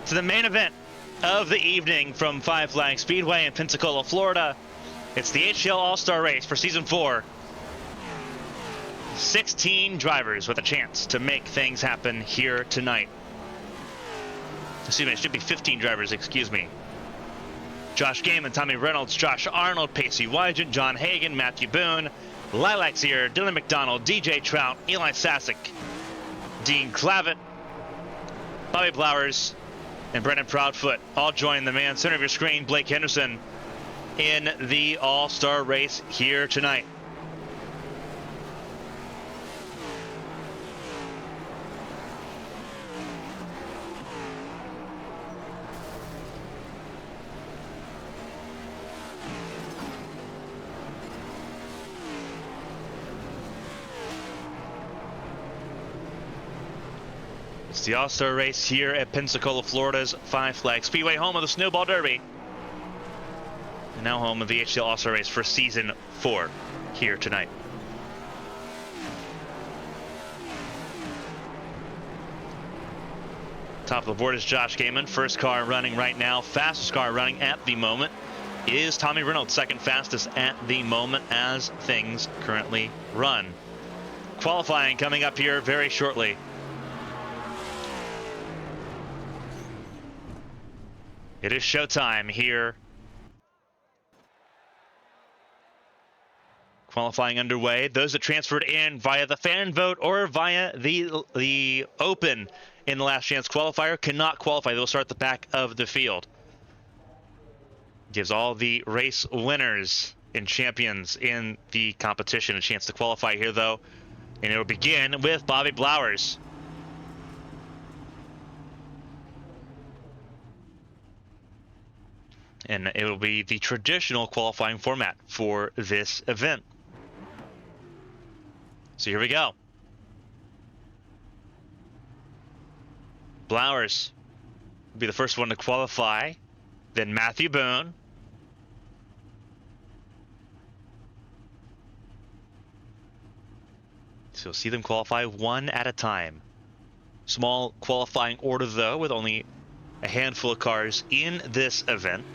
to the main event of the evening from Five Flags Speedway in Pensacola, Florida. It's the HTL All-Star Race for Season 4. 16 drivers with a chance to make things happen here tonight. Excuse me, it should be 15 drivers, excuse me. Josh Gaiman, Tommy Reynolds, Josh Arnold, Pacey Wygant, John Hagan, Matthew Boone, Lilacs here, Dylan McDonald, DJ Trout, Eli Sasek, Dean Clavitt, Bobby Blowers, and Brendan Proudfoot all join the man center of your screen, Blake Henderson, in the All-Star Race here tonight. It's the All-Star Race here at Pensacola, Florida's Five Flags Speedway, home of the Snowball Derby. And now home of the HTL All-Star Race for Season 4 here tonight. Top of the board is Josh Gaiman, first car running right now. Fastest car running at the moment is Tommy Reynolds, second fastest at the moment as things currently run. Qualifying coming up here very shortly. It is showtime here. Qualifying underway. Those that transferred in via the fan vote or via the open in the last chance qualifier cannot qualify. They'll start at the back of the field. Gives all the race winners and champions in the competition a chance to qualify here, though. And it will begin with Bobby Blowers. And it will be the traditional qualifying format for this event. So here we go. Blowers will be the first one to qualify. Then Matthew Boone. So you'll see them qualify one at a time. Small qualifying order, though, with only a handful of cars in this event.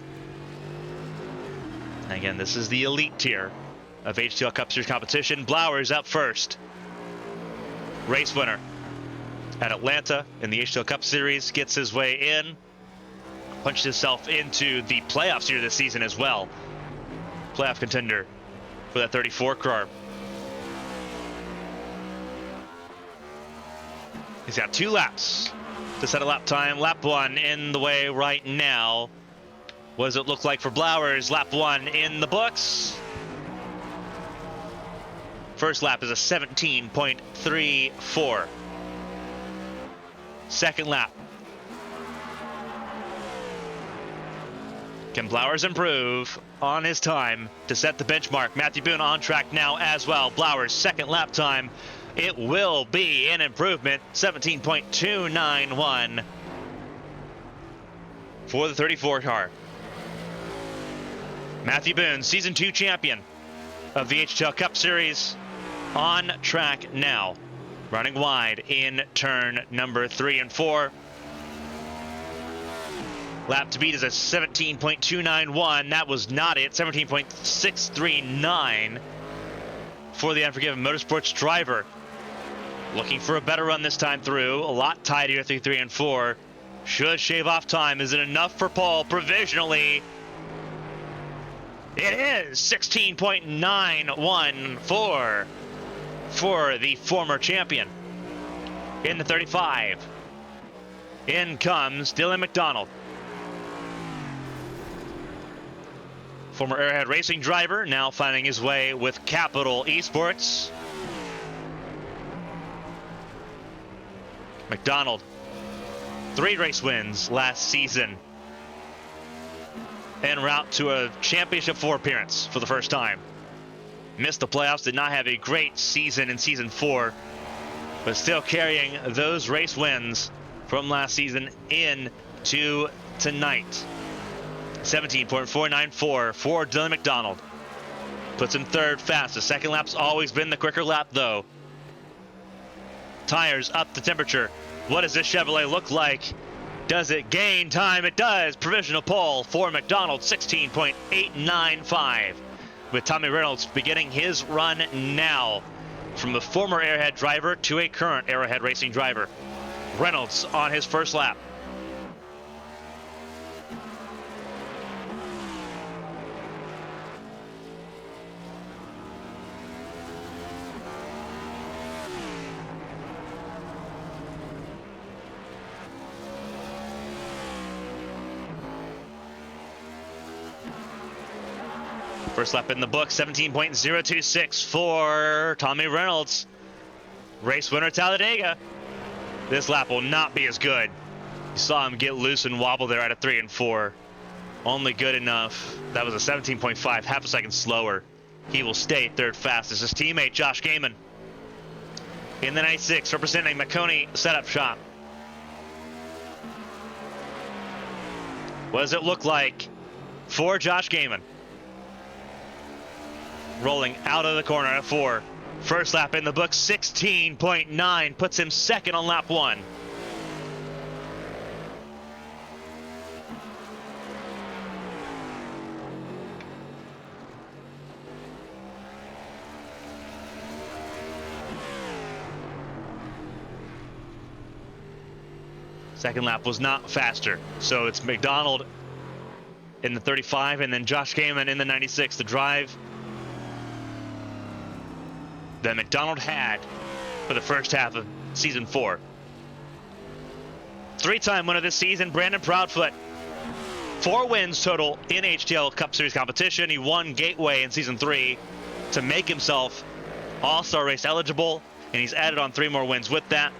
Again, this is the elite tier of HTL Cup Series competition. Blowers up first. Race winner at Atlanta in the HTL Cup Series, gets his way in. Punched himself into the playoffs here this season as well. Playoff contender for that 34 car. He's got 2 laps to set a lap time. Lap 1 in the way right now. What does it look like for Blowers? Lap 1 in the books. First lap is a 17.34. Second lap. Can Blowers improve on his time to set the benchmark? Matthew Boone on track now as well. Blowers' second lap time. It will be an improvement. 17.291 for the 34 car. Matthew Boone, Season 2 champion of the HTL Cup Series, on track now. Running wide in turn number 3 and 4. Lap to beat is a 17.291. That was not it. 17.639 for the Unforgiven Motorsports driver. Looking for a better run this time through. A lot tidier through 3 and 4. Should shave off time. Is it enough for Paul provisionally? It is 16.914 for the former champion in the 35. In comes Dylan McDonald. Former Airhead Racing driver, now finding his way with Capital Esports. McDonald, 3 race wins last season. En route to a Championship 4 appearance for the first time. Missed the playoffs, did not have a great season in Season 4, but still carrying those race wins from last season into tonight. 17.494 for Dylan McDonald. Puts him third fast. The second lap's always been the quicker lap, though. Tires up to temperature What does this Chevrolet look like? Does it gain time? It does. Provisional pole for McDonald, 16.895. With Tommy Reynolds beginning his run now from a former Airhead driver to a current Airhead racing driver. Reynolds on his first lap. First lap in the book, 17.026 for Tommy Reynolds. Race winner Talladega. This lap will not be as good. You saw him get loose and wobble there out of 3 and 4. Only good enough. That was a 17.5, half a second slower. He will stay third fastest. His teammate Josh Gaiman in the 96, representing McConey Setup Shop. What does it look like for Josh Gaiman? Rolling out of the corner at 4. First lap in the book, 16.9, puts him second on lap 1. Second lap was not faster, so it's McDonald in the 35 and then Josh Gaiman in the 96 to drive that McDonald had for the first half of season 4. Three-time winner this season, Brandon Proudfoot. 4 wins total in HTL Cup Series competition. He won Gateway in season 3 to make himself All-Star Race eligible, and he's added on 3 more wins with that.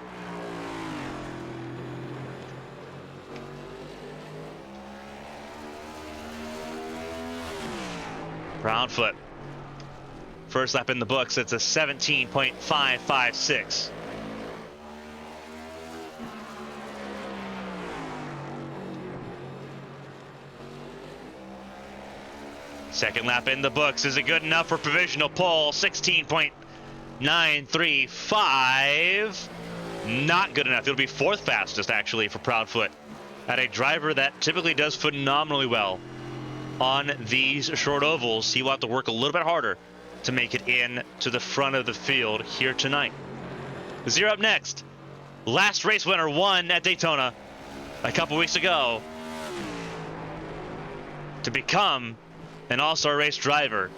Proudfoot. First lap in the books, it's a 17.556. Second lap in the books. Is it good enough for provisional pole? 16.935. Not good enough. It'll be 4th fastest, actually, for Proudfoot. At a driver that typically does phenomenally well on these short ovals. He will have to work a little bit harder to make it in to the front of the field here tonight. 0 up next. Last race winner won at Daytona a couple weeks ago to become an all-star race driver.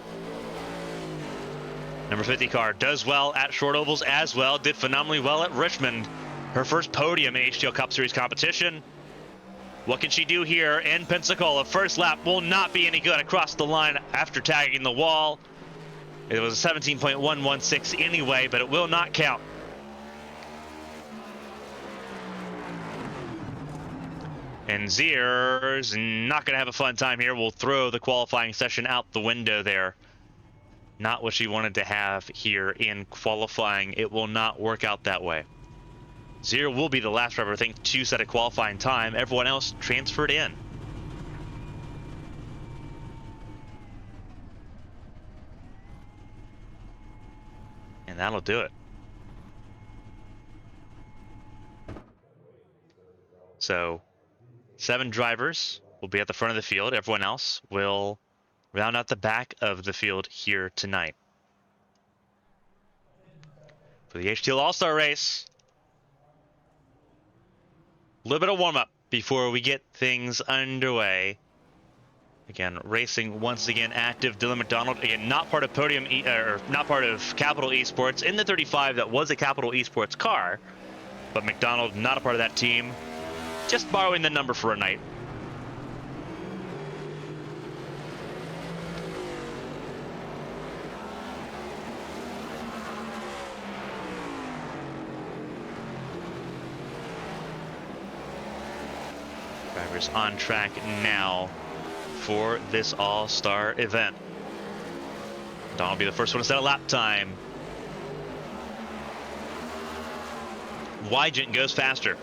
Number 50 car does well at short ovals as well. Did phenomenally well at Richmond. Her first podium in HTL Cup Series competition. What can she do here in Pensacola? First lap will not be any good across the line after tagging the wall. It was a 17.116 anyway, but it will not count. And Zier's not going to have a fun time here. We'll throw the qualifying session out the window there. Not what she wanted to have here in qualifying. It will not work out that way. Zier will be the last driver, I think, to set a qualifying time. Everyone else transferred in. And that'll do it. So 7 drivers will be at the front of the field. Everyone else will round out the back of the field here tonight. For the HTL All-Star Race, a little bit of warm-up before we get things underway. Again, racing once again active. Dylan McDonald, again, not part of not part of Capital Esports in the 35 that was a Capital Esports car, but McDonald not a part of that team, just borrowing the number for a night. Drivers on track now for this all-star event. Don will be the first one to set a lap time. Wygent goes faster.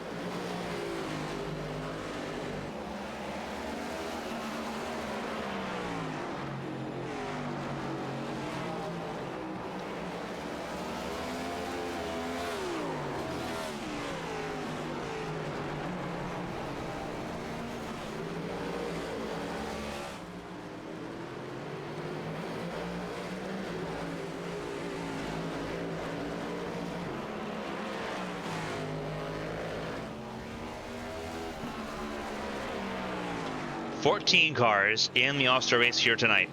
14 cars in the All-Star race here tonight.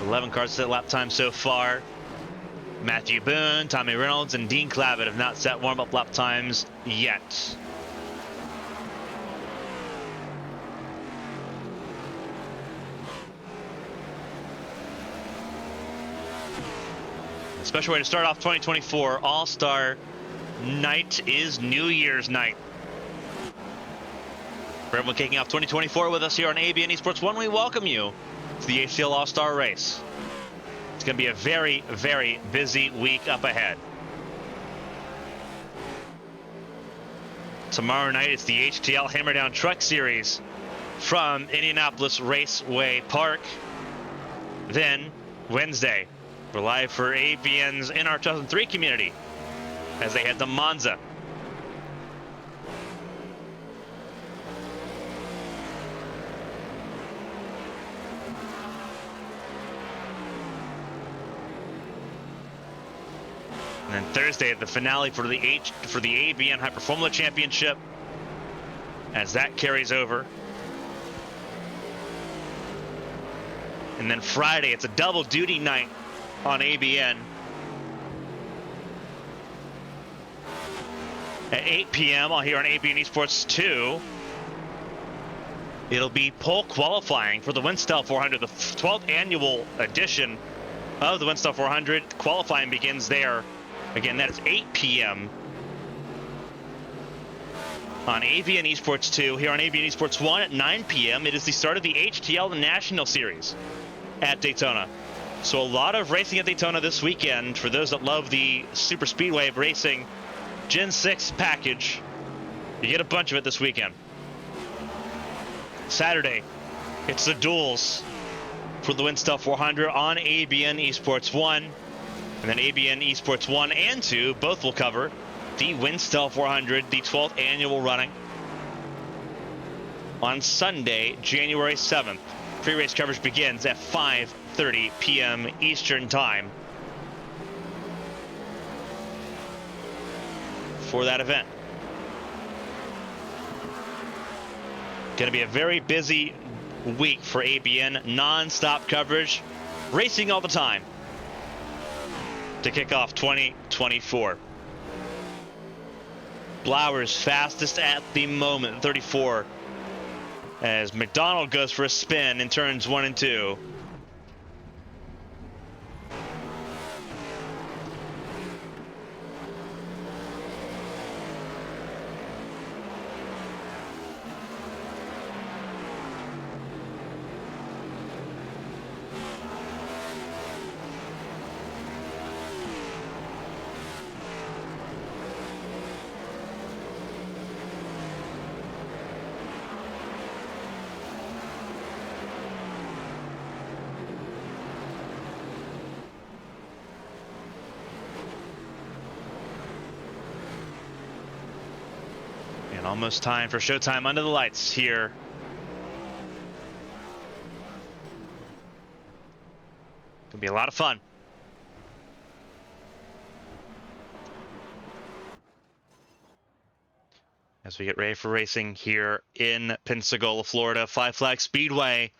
11 cars set lap time so far. Matthew Boone, Tommy Reynolds, and Dean Clavitt have not set warm-up lap times yet. A special way to start off 2024 All-Star night is New Year's night. For everyone kicking off 2024 with us here on ABN Esports 1, we welcome you to the HTL All-Star race. It's going to be a very, very busy week up ahead. Tomorrow night it's the HTL Hammerdown Truck Series from Indianapolis Raceway Park. Then Wednesday, we're live for ABN's NR 2003 community as they head to Monza. And then Thursday, the finale for the ABN Hyper Formula Championship, as that carries over. And then Friday, it's a double duty night on ABN. At 8 p.m. here on ABN Esports 2, it'll be pole qualifying for the Winstyle 400, the 12th annual edition of the Winstyle 400. Qualifying begins there. Again, that is 8 p.m. on ABN Esports 2. Here on ABN Esports 1 at 9 p.m. It is the start of the HTL National Series at Daytona. So a lot of racing at Daytona this weekend for those that love the Super Speedway Racing Gen 6 package. You get a bunch of it this weekend. Saturday, it's the duels for the Winstyle 400 on ABN Esports 1. And then ABN Esports 1 and 2 both will cover the Winstyle 400, the 12th annual running. On Sunday, January 7th, pre-race coverage begins at 5:30 p.m. Eastern Time for that event. Going to be a very busy week for ABN, non-stop coverage, racing all the time to kick off 2024. Blowers fastest at the moment, 34, as McDonald goes for a spin in turns 1 and 2. And almost time for showtime under the lights here. Gonna be a lot of fun. As we get ready for racing here in Pensacola, Florida, Five Flags Speedway.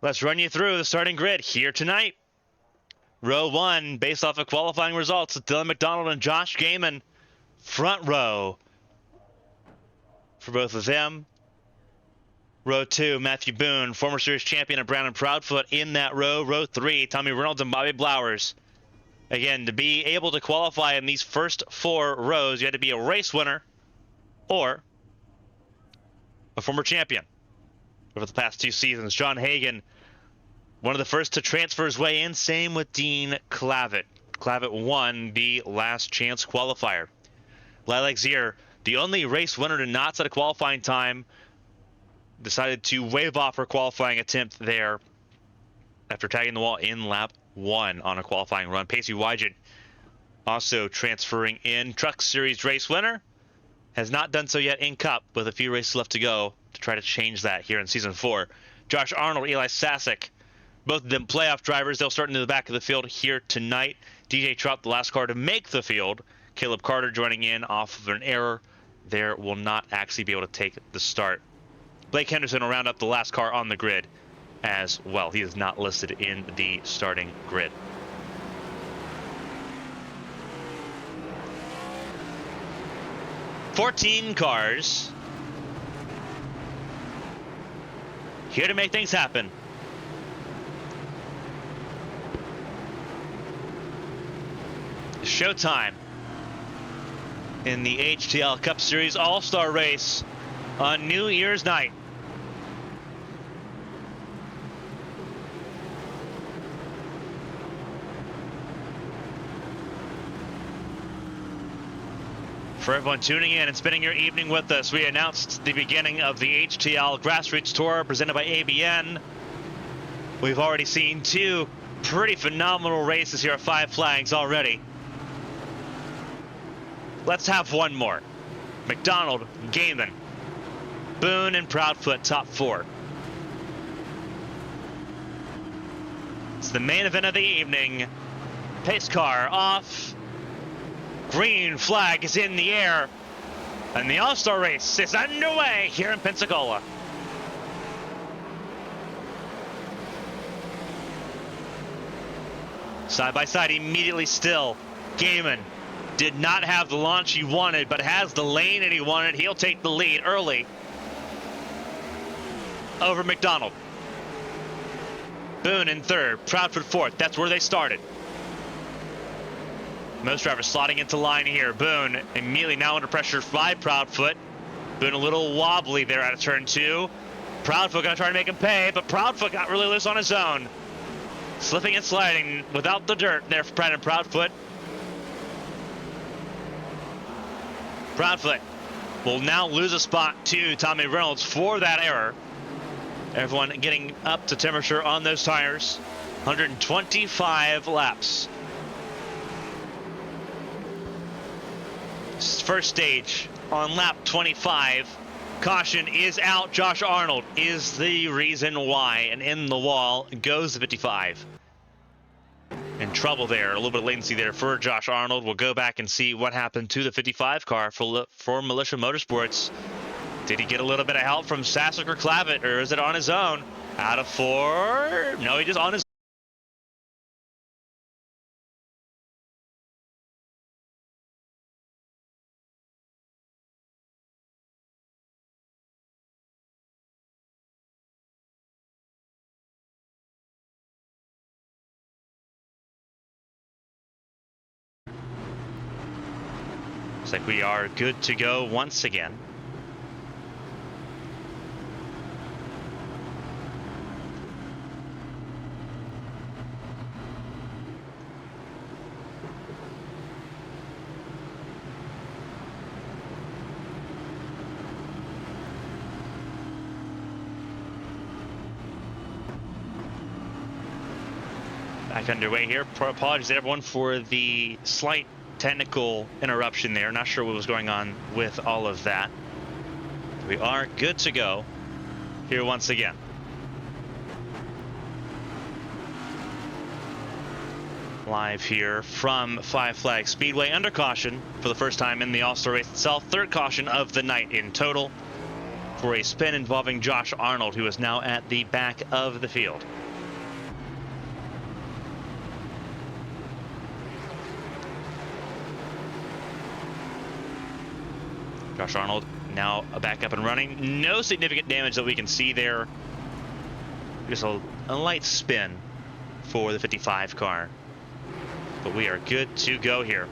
Let's run you through the starting grid here tonight. Row 1, based off of qualifying results, Dylan McDonald and Josh Gaiman. Front row for both of them. Row 2, Matthew Boone, former series champion of Brown and Proudfoot in that row. Row 3, Tommy Reynolds and Bobby Blowers. Again, to be able to qualify in these first 4 rows, you had to be a race winner or a former champion over the past 2 seasons. John Hagan, one of the first to transfer his way in. Same with Dean Clavitt. Clavitt won the last chance qualifier. Lilac Zier, the only race winner to not set a qualifying time, decided to wave off her qualifying attempt there after tagging the wall in lap 1 on a qualifying run. Pacey Wygant also transferring in. Truck Series race winner. Has not done so yet in Cup, with a few races left to go to try to change that here in Season 4. Josh Arnold, Eli Sasek, both of them playoff drivers. They'll start into the back of the field here tonight. DJ Trout, the last car to make the field. Caleb Carter joining in off of an error there will not actually be able to take the start. Blake Henderson will round up the last car on the grid as well. He is not listed in the starting grid. "14 cars here to make things happen." Showtime in the HTL Cup Series All-Star Race on New Year's night. For everyone tuning in and spending your evening with us, we announced the beginning of the HTL Grassroots Tour presented by ABN. We've already seen two pretty phenomenal races here at Five Flags already. Let's have one more. McDonald, Gaiman, Boone, and Proudfoot top four. It's the main event of the evening. Pace car off. Green flag is in the air. And the All-Star race is underway here in Pensacola. Side by side immediately still. Gaiman did not have the launch he wanted, but has the lane that he wanted. He'll take the lead early over McDonald. Boone in third, Proudfoot fourth. That's where they started. Most drivers slotting into line here. Boone immediately now under pressure by Proudfoot. Boone a little wobbly there out of turn two. Proudfoot gonna try to make him pay, but Proudfoot got really loose on his own. Slipping and sliding without the dirt there for Brandon Proudfoot. Proudfoot will now lose a spot to Tommy Reynolds for that error. Everyone getting up to temperature on those tires. 125 laps. First stage on lap 25. Caution is out. Josh Arnold is the reason why. And in the wall goes the 55. In trouble there. A little bit of latency there for Josh Arnold. We'll go back and see what happened to the 55 car for Militia Motorsports. Did he get a little bit of help from Sasek or Clavitt, or is it on his own? Out of four. No, he just on his looks like we are good to go once again. Back underway here. Apologies to everyone for the slight technical interruption there. Not sure what was going on with all of that. We are good to go here once again. Live here from Five Flags Speedway under caution for the first time in the All-Star race itself. Third caution of the night in total for a spin involving Josh Arnold, who is now at the back of the field. Josh Arnold now back up and running. No significant damage that we can see there. Just a light spin for the 55 car. But we are good to go here.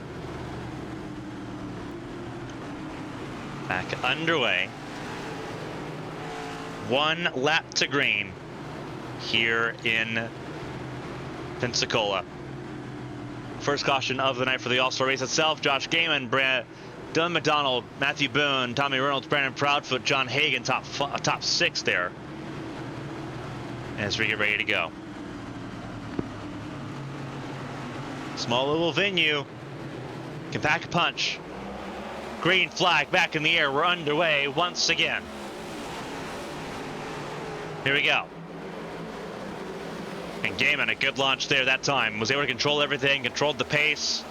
Back underway. One lap to green here in Pensacola. First caution of the night for the All-Star race itself. Josh Gaiman, Dylan McDonald, Matthew Boone, Tommy Reynolds, Brandon Proudfoot, John Hagan, top six there as we get ready to go. Small little venue, can pack a punch. Green flag back in the air. We're underway once again. Here we go. And Gaiman, a good launch there that time. Was able to control everything, controlled the pace.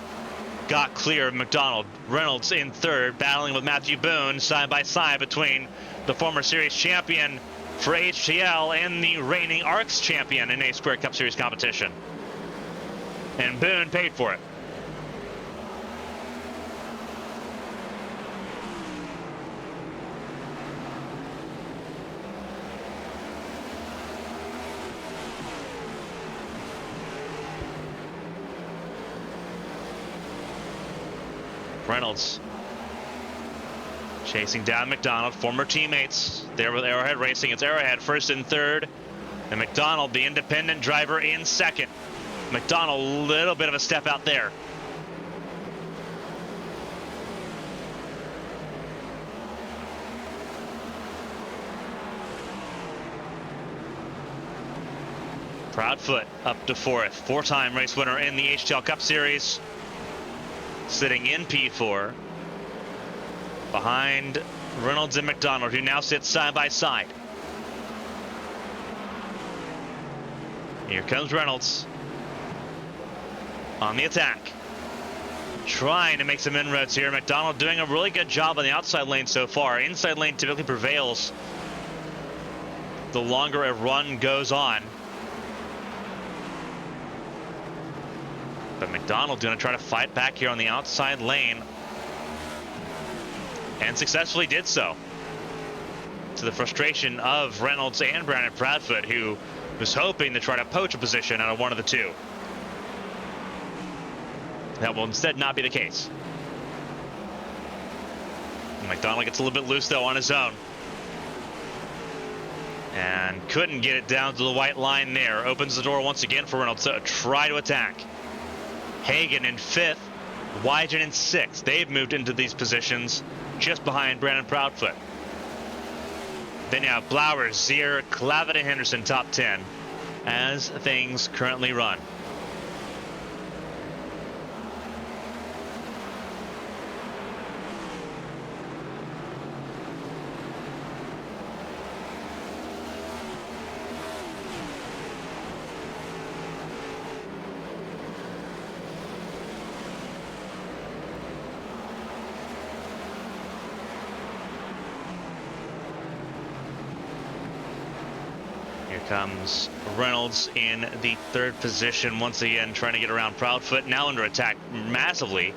got clear of McDonald. Reynolds in third, battling with Matthew Boone side by side between the former series champion for HTL and the reigning ARCS champion in A Squared Cup Series competition. And Boone paid for it. Reynolds chasing down McDonald, former teammates there with Arrowhead Racing. It's Arrowhead first and third, and McDonald, the independent driver, in second. McDonald, a little bit of a step out there. Proudfoot up to fourth, four-time race winner in the HTL Cup Series, sitting in P4 behind Reynolds and McDonald, who now sit side by side. Here comes Reynolds on the attack, trying to make some inroads here. McDonald doing a really good job on the outside lane so far. Inside lane typically prevails the longer a run goes on. But McDonald going to try to fight back here on the outside lane, and successfully did so, to the frustration of Reynolds and Brandon Proudfoot, who was hoping to try to poach a position out of one of the two. That will instead not be the case. McDonald gets a little bit loose though on his own, and couldn't get it down to the white line there. Opens the door once again for Reynolds to try to attack. Hagan in fifth, Wygen in sixth. They've moved into these positions just behind Brandon Proudfoot. Then you have Blowers, Zier, Clavitt, and Henderson top 10 as things currently run. Comes Reynolds in the third position, once again trying to get around Proudfoot, now under attack massively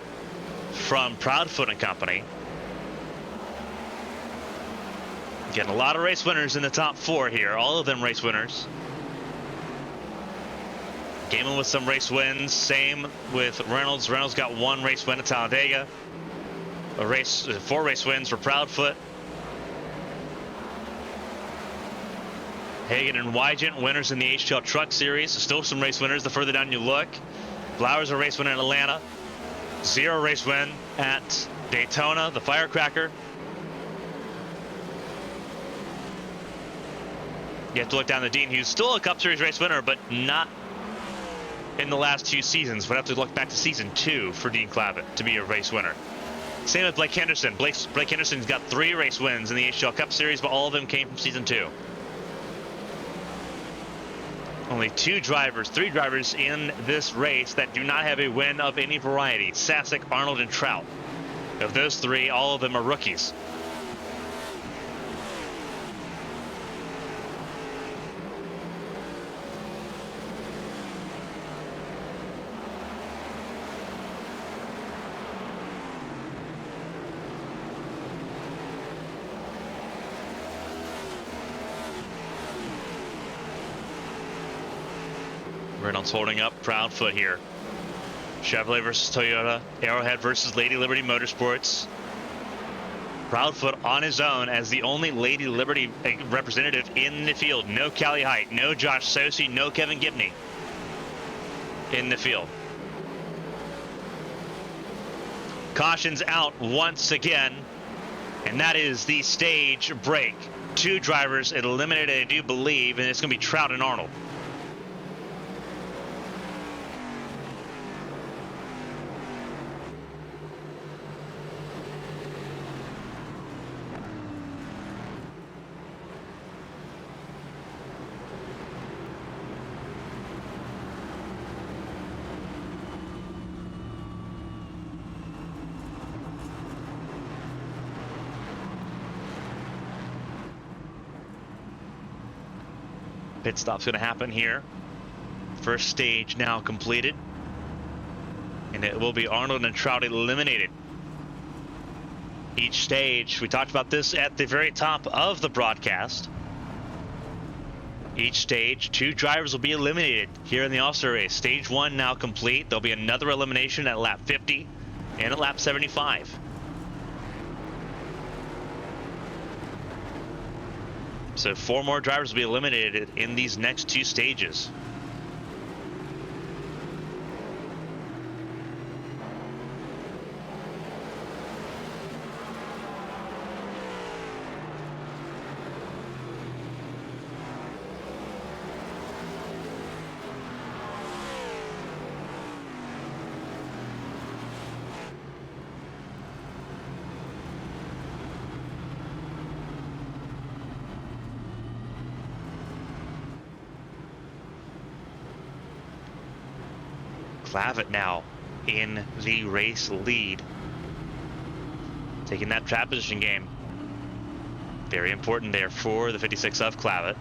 from Proudfoot and company. Getting a lot of race winners in the top four here, all of them race winners. Gaiman with some race wins, same with Reynolds. Reynolds got one race win at Talladega. Four race wins for Proudfoot. Hagan and Wygen, winners in the HTL Truck Series. Still some race winners the further down you look. Blowers a race winner in Atlanta. Zero race win at Daytona, the Firecracker. You have to look down the Dean, who's still a Cup Series race winner, but not in the last two seasons. We'd have to look back to season 2 for Dean Clavitt to be a race winner. Same with Blake Henderson. Blake Henderson's got 3 race wins in the HTL Cup Series, but all of them came from season 2. Only three drivers in this race that do not have a win of any variety: Sasek, Arnold, and Trout. Of those 3, all of them are rookies. Reynolds holding up Proudfoot here. Chevrolet versus Toyota, Arrowhead versus Lady Liberty Motorsports. Proudfoot on his own as the only Lady Liberty representative in the field. No Callie Height, no Josh Sosi, no Kevin Gibney in the field. Cautions out once again, and that is the stage break. 2 drivers eliminated, I do believe, and it's going to be Trout and Arnold. Pit stop's going to happen here. First stage now completed. And it will be Arnold and Trout eliminated. Each stage, we talked about this at the very top of the broadcast. Each stage, 2 drivers will be eliminated here in the All-Star race. Stage 1 now complete. There'll be another elimination at lap 50 and at lap 75. So 4 more drivers will be eliminated in these next 2 stages. Clavitt now in the race lead, taking that trap position game. Very important there for the 56 of Clavitt.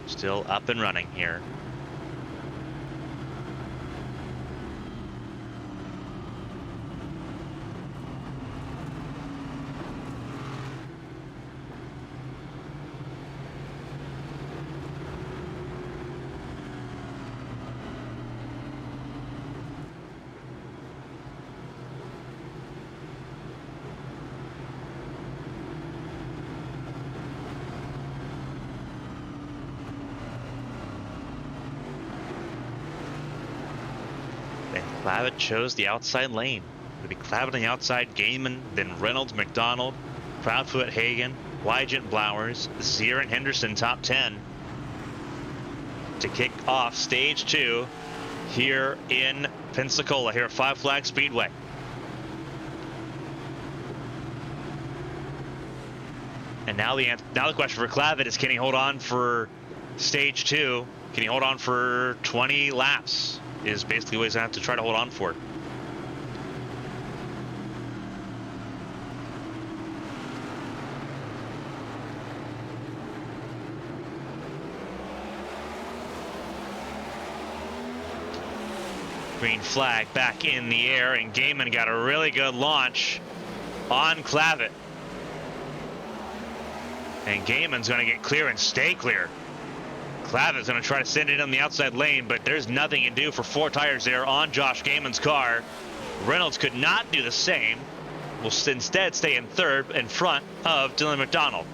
Still up and running here. Clavitt chose the outside lane. It would be Clavitt on the outside, Gaiman, then Reynolds, McDonald, Proudfoot, Hagan, Wygant, Blowers, Zier and Henderson top 10 to kick off stage 2 here in Pensacola, here at Five Flags Speedway. And now the question for Clavitt is, can he hold on for stage 2? Can he hold on for 20 laps? Is basically what he's going to have to try to hold on for. Green flag back in the air, and Gaiman got a really good launch on Clavitt. And Gaiman's going to get clear and stay clear. Clavitt's going to try to send it on the outside lane, but there's nothing to do for 4 tires there on Josh Gaiman's car. Reynolds could not do the same. Will instead stay in third in front of Dylan McDonald.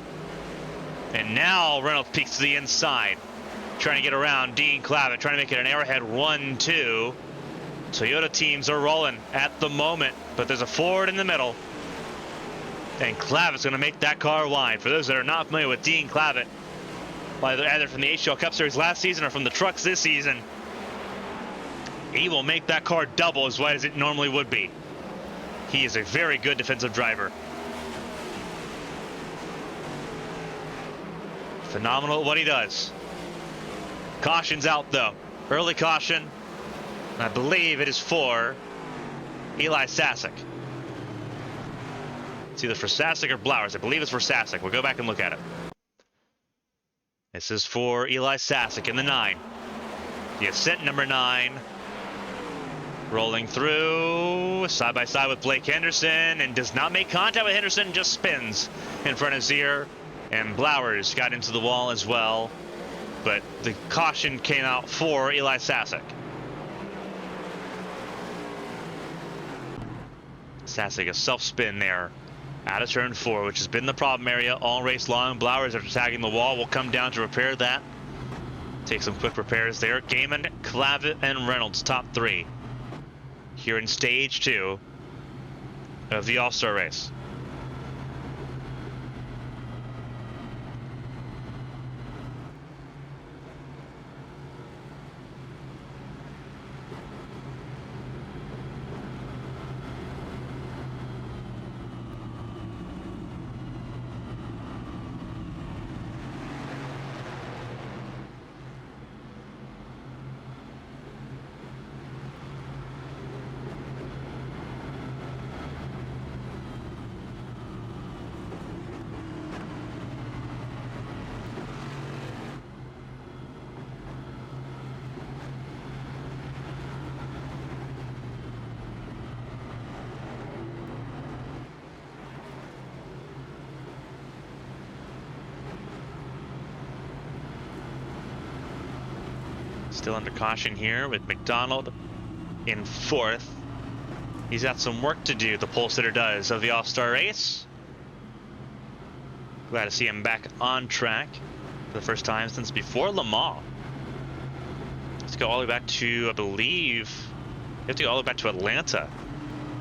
And now Reynolds peeks to the inside, trying to get around Dean Clavitt, trying to make it an arrowhead 1-2. Toyota teams are rolling at the moment, but there's a Ford in the middle. And Clavitt's going to make that car wide. For those that are not familiar with Dean Clavitt, either from the HTL Cup Series last season or from the trucks this season, he will make that car double as wide as it normally would be. He is a very good defensive driver. Phenomenal at what he does. Caution's out though. Early caution. I believe it is for Eli Sasek. It's either for Sasek or Blowers. I believe it's for Sasek. We'll go back and look at it. This is for Eli Sasek in the 9. The Ascent number 9. Rolling through side by side with Blake Henderson, and does not make contact with Henderson, just spins in front of Zier. And Blowers got into the wall as well. But the caution came out for Eli Sasek. Sasek, a self-spin there out of turn 4, which has been the problem area all race long. Blowers, after tagging the wall, will come down to repair that. Take some quick repairs there. Gaiman, Clavitt, and Reynolds, top 3 here in stage 2 of the All-Star race. Still under caution here with McDonald in 4th. He's got some work to do, the pole sitter does, of the All-Star race. Glad to see him back on track for the first time since before Le Mans. Let's go all the way back to, I believe, we have to go all the way back to Atlanta.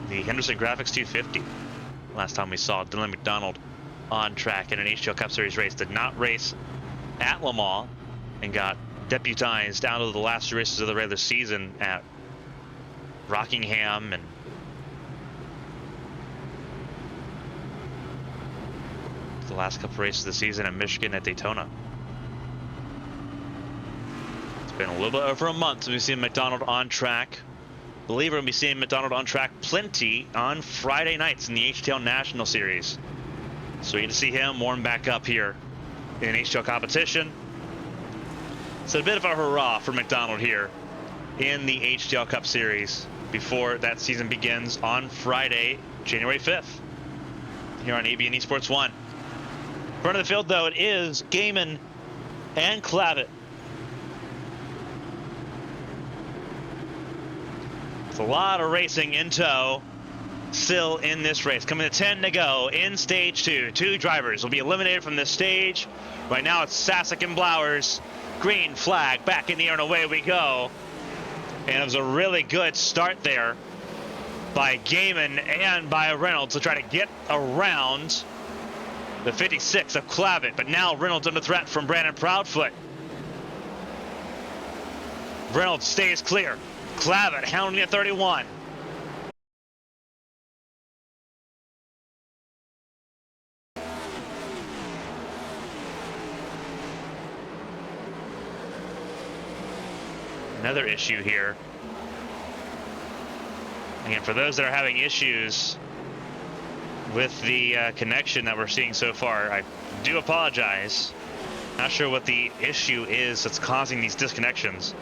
The Henderson Graphics 250. Last time we saw Dylan McDonald on track in an HTL Cup Series race. Did not race at Le Mans and got deputized out of the last two races of the regular season at Rockingham and the last couple races of the season at Michigan at Daytona. It's been a little bit over a month since we've seen McDonald on track. I believe we're going to be seeing McDonald on track plenty on Friday nights in the HTL National Series. So we get to see him warm back up here in HTL competition. So a bit of a hurrah for McDonald here in the HTL Cup Series before that season begins on Friday, January 5th, here on ABN Esports 1. Front of the field, though, it is Gaiman and Clavitt. It's a lot of racing in tow still in this race. Coming to 10 to go in stage 2. 2 drivers will be eliminated from this stage. Right now it's Sasek and Blowers. Green flag back in the air and away we go. And it was a really good start there by Gaiman and by Reynolds to try to get around the 56 of Clavitt. But now Reynolds under threat from Brandon Proudfoot. Reynolds stays clear. Clavitt hounding at 31. Another issue here. Again, for those that are having issues with the connection that we're seeing so far, I do apologize. Not sure what the issue is that's causing these disconnections.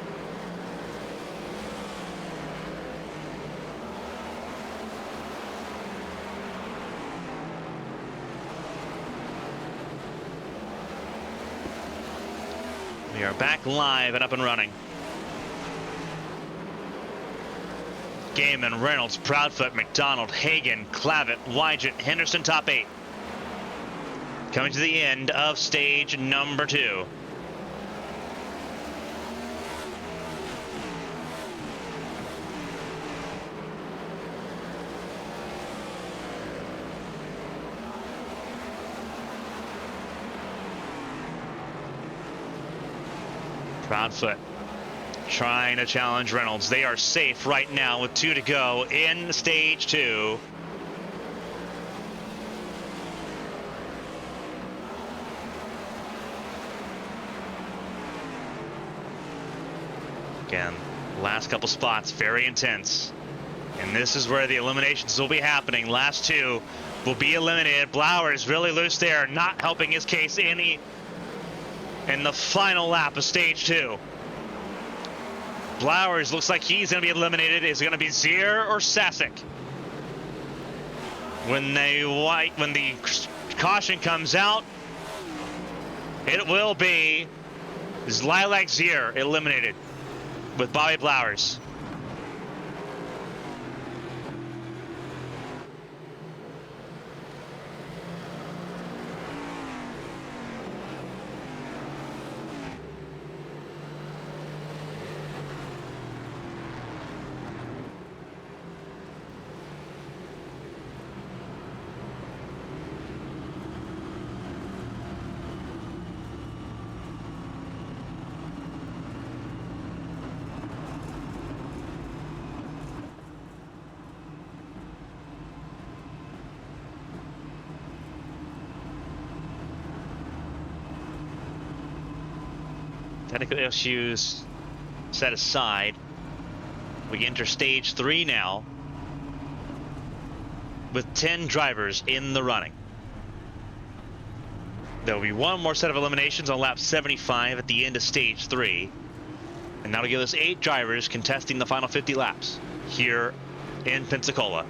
We are back live and up and running. Gaiman, Reynolds, Proudfoot, McDonald, Hagan, Clavitt, Wygant, Henderson, top 8. Coming to the end of stage number 2. Proudfoot trying to challenge Reynolds. They are safe right now with 2 to go in stage 2. Again, last couple spots, very intense. And this is where the eliminations will be happening. Last 2 will be eliminated. Blowers really loose there, not helping his case any in the final lap of stage 2. Blowers looks like he's going to be eliminated. Is it going to be Zier or Sasek? When the caution comes out, it will be Lilac Zier eliminated with Bobby Blowers. Technical issues set aside. We enter stage 3 now with 10 drivers in the running. There will be one more set of eliminations on lap 75 at the end of stage 3. And that'll give us 8 drivers contesting the final 50 laps here in Pensacola.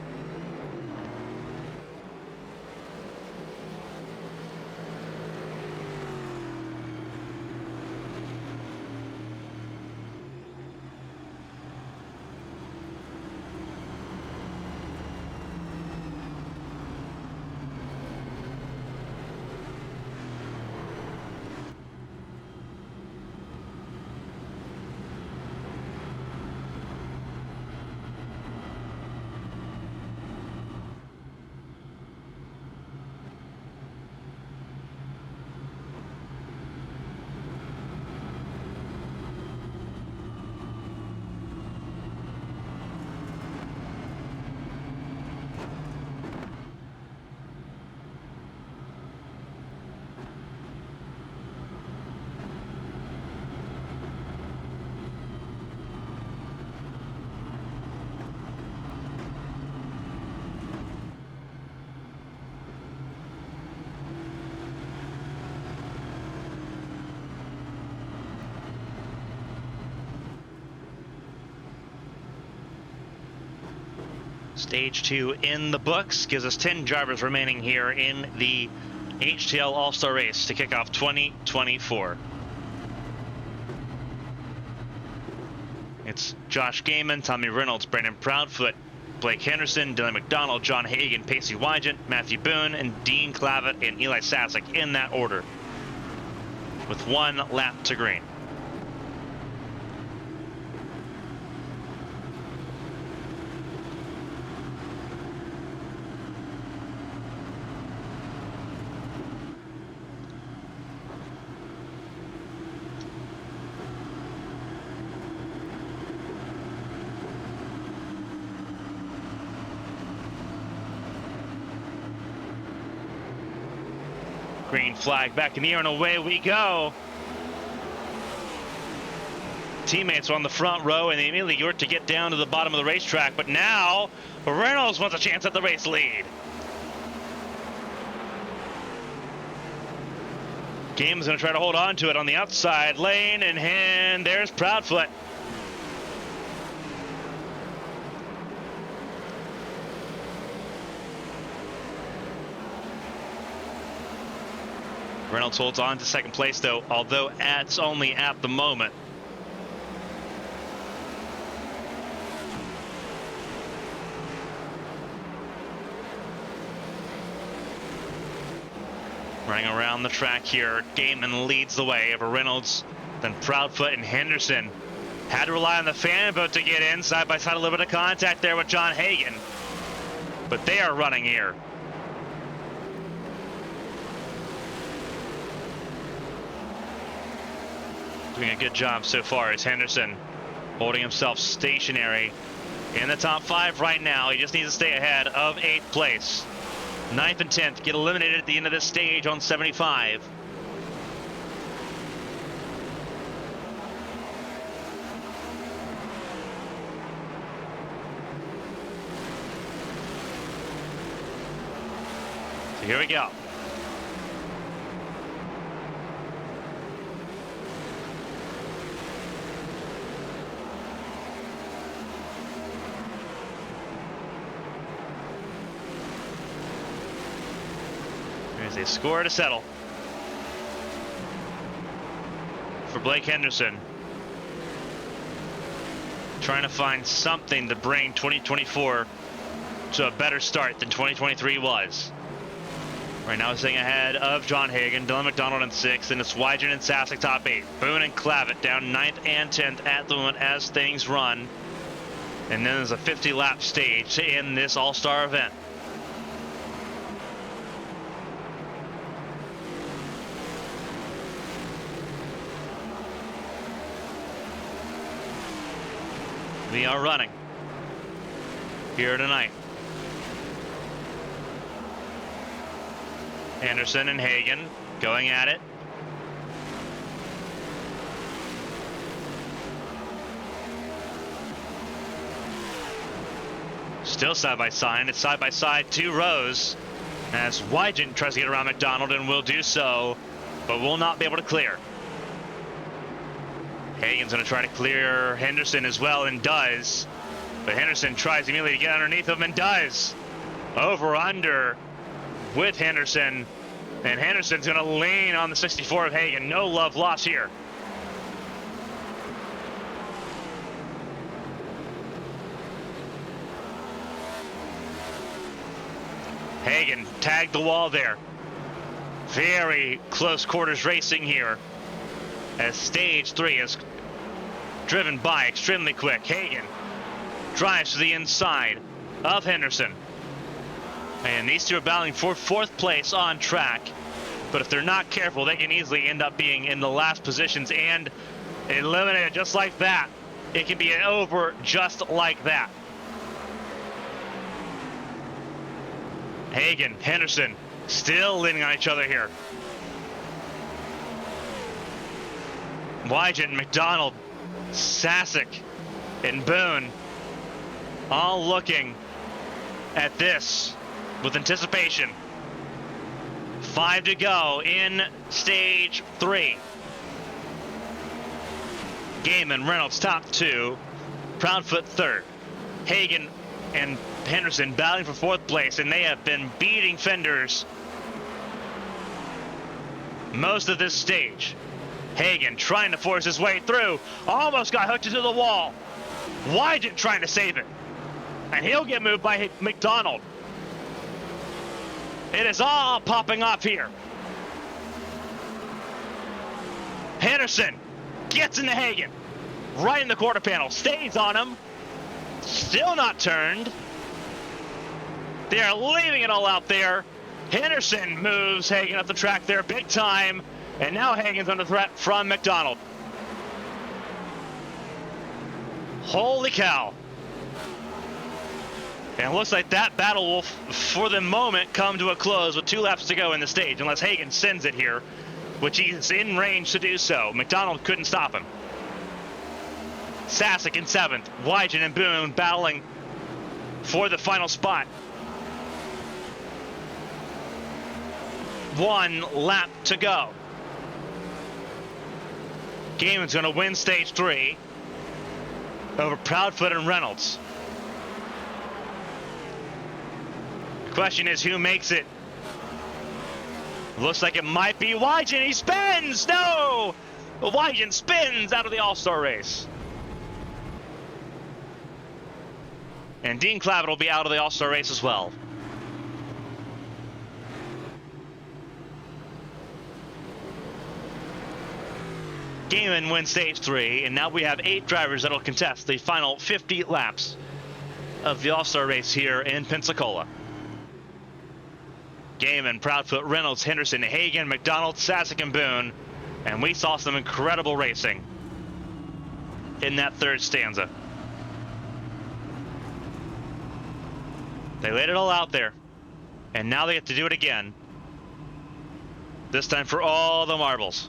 Stage 2 in the books gives us 10 drivers remaining here in the HTL All-Star Race to kick off 2024. It's Josh Gaiman, Tommy Reynolds, Brandon Proudfoot, Blake Henderson, Dylan McDonald, John Hagan, Pacey Wygant, Matthew Boone, and Dean Clavitt and Eli Sasek in that order, with 1 lap to green. Green flag back in the air, and away we go. Teammates are on the front row, and they immediately work to get down to the bottom of the racetrack. But now Reynolds wants a chance at the race lead. Game's going to try to hold on to it on the outside lane, and there's Proudfoot. Reynolds holds on to second place, though, although it's only at the moment. Running around the track here, Gaiman leads the way over Reynolds, then Proudfoot and Henderson. Had to rely on the fan boat to get in, side by side, a little bit of contact there with John Hagan. But they are running here. Doing a good job so far is Henderson, holding himself stationary in the top 5 right now. He just needs to stay ahead of 8th place. 9th and 10th get eliminated at the end of this stage on 75. So here we go. There's a score to settle for Blake Henderson. Trying to find something to bring 2024 to a better start than 2023 was. Right now, staying ahead of John Hagan, Dylan McDonald in 6th, and it's Wygant and Sasek top 8. Boone and Clavitt down 9th and 10th at the moment as things run. And then there's a 50-lap stage to end this all-star event. We are running here tonight. Anderson and Hagan going at it. Still side by side. It's side by side, 2 rows, as Wygant tries to get around McDonald and will do so, but will not be able to clear. Hagan's going to try to clear Henderson as well, and does. But Henderson tries immediately to get underneath him and does. Over under with Henderson. And Henderson's going to lean on the 64 of Hagan. No love lost here. Hagan tagged the wall there. Very close quarters racing here, as stage 3 is driven by extremely quick. Hagan drives to the inside of Henderson. And these two are battling for 4th place on track. But if they're not careful, they can easily end up being in the last positions and eliminated just like that. It can be over just like that. Hagan, Henderson, still leaning on each other here. Wygant, McDonald, Sasek, and Boone all looking at this with anticipation. 5 to go in stage 3. Gaiman, Reynolds top 2, Proudfoot 3rd. Hagan and Henderson battling for 4th place, and they have been beating fenders most of this stage. Hagan trying to force his way through, almost got hooked into the wall. Wygen trying to save it, and he'll get moved by McDonald. It is all popping off here. Henderson gets into Hagan, right in the quarter panel, stays on him, still not turned. They are leaving it all out there. Henderson moves Hagan up the track there big time, and now Hagan's under threat from McDonald. Holy cow. And it looks like that battle will, for the moment, come to a close with 2 laps to go in the stage, unless Hagan sends it here, which he's in range to do so. McDonald couldn't stop him. Sasek in 7th. Wygen and Boone battling for the final spot. 1 lap to go. Gaiman's going to win stage 3 over Proudfoot and Reynolds. The question is, who makes it? Looks like it might be Wygen. He spins! No! Wygen spins out of the All-Star race. And Dean Clavitt will be out of the All-Star race as well. Gaiman wins stage 3, and now we have 8 drivers that will contest the final 50 laps of the All-Star race here in Pensacola. Gaiman, Proudfoot, Reynolds, Henderson, Hagan, McDonald, Sasek, and Boone. And we saw some incredible racing in that 3rd stanza. They laid it all out there, and now they get to do it again. This time for all the marbles.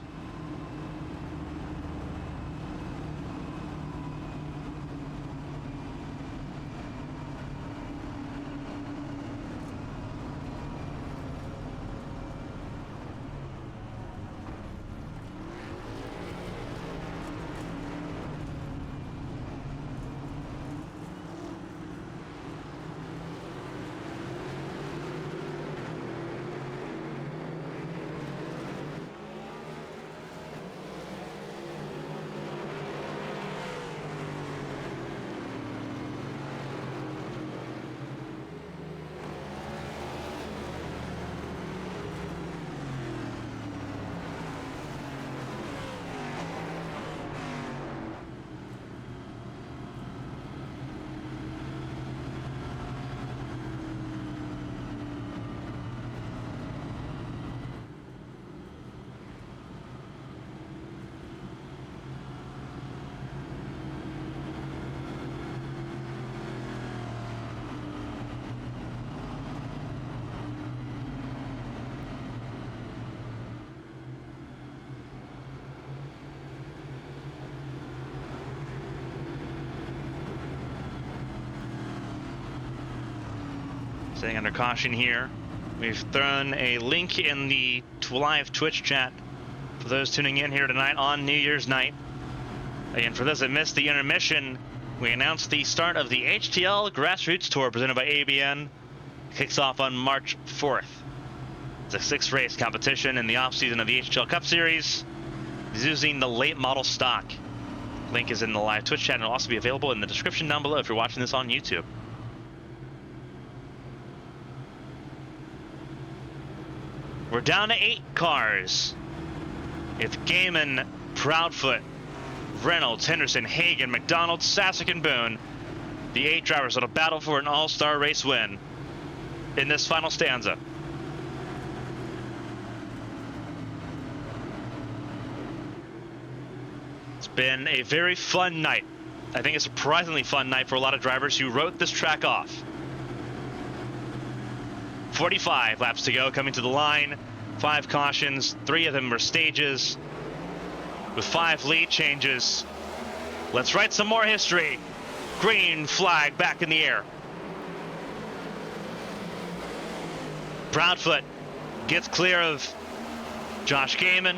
Staying under caution here. We've thrown a link in the live Twitch chat for those tuning in here tonight on New Year's night. Again, for those that missed the intermission, we announced the start of the HTL Grassroots Tour presented by ABN. Kicks off on March 4th. It's a 6-race competition in the off-season of the HTL Cup Series, using the late model stock. Link is in the live Twitch chat and will also be available in the description down below if you're watching this on YouTube. We're down to 8 cars. It's Gaiman, Proudfoot, Reynolds, Henderson, Hagan, McDonald, Sasek, and Boone. The 8 drivers that'll battle for an all-star race win in this final stanza. It's been a very fun night. I think a surprisingly fun night for a lot of drivers who wrote this track off. 45 laps to go, coming to the line. 5 cautions, 3 of them were stages, with 5 lead changes. Let's write some more history. Green flag back in the air. Proudfoot gets clear of Josh Gaiman.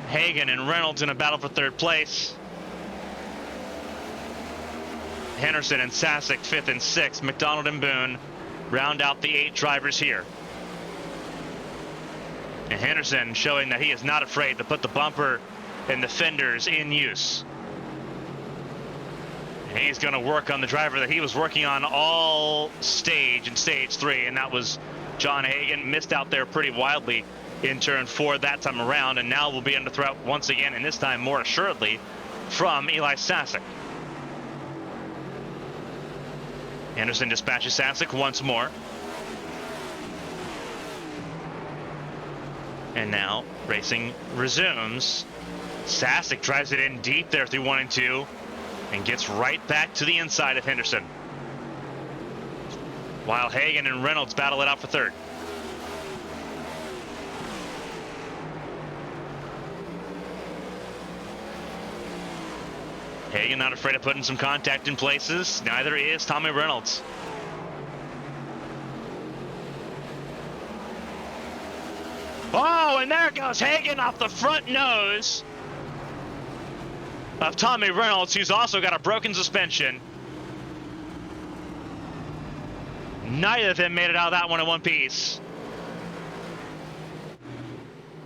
Hagan and Reynolds in a battle for 3rd place. Henderson and Sasek 5th and 6th. McDonald and Boone round out the 8 drivers here. And Henderson showing that he is not afraid to put the bumper and the fenders in use. And he's going to work on the driver that he was working on all stage in stage 3, and that was John Hagan. Missed out there pretty wildly in turn 4 that time around, and now will be under threat once again, and this time more assuredly from Eli Sasek. Henderson dispatches Sasek once more. And now racing resumes. Sasek drives it in deep there through 1 and 2 and gets right back to the inside of Henderson, while Hagan and Reynolds battle it out for 3rd. Hagan not afraid of putting some contact in places. Neither is Tommy Reynolds. Oh, and there goes Hagan off the front nose of Tommy Reynolds, who's also got a broken suspension. Neither of them made it out of that one in one piece.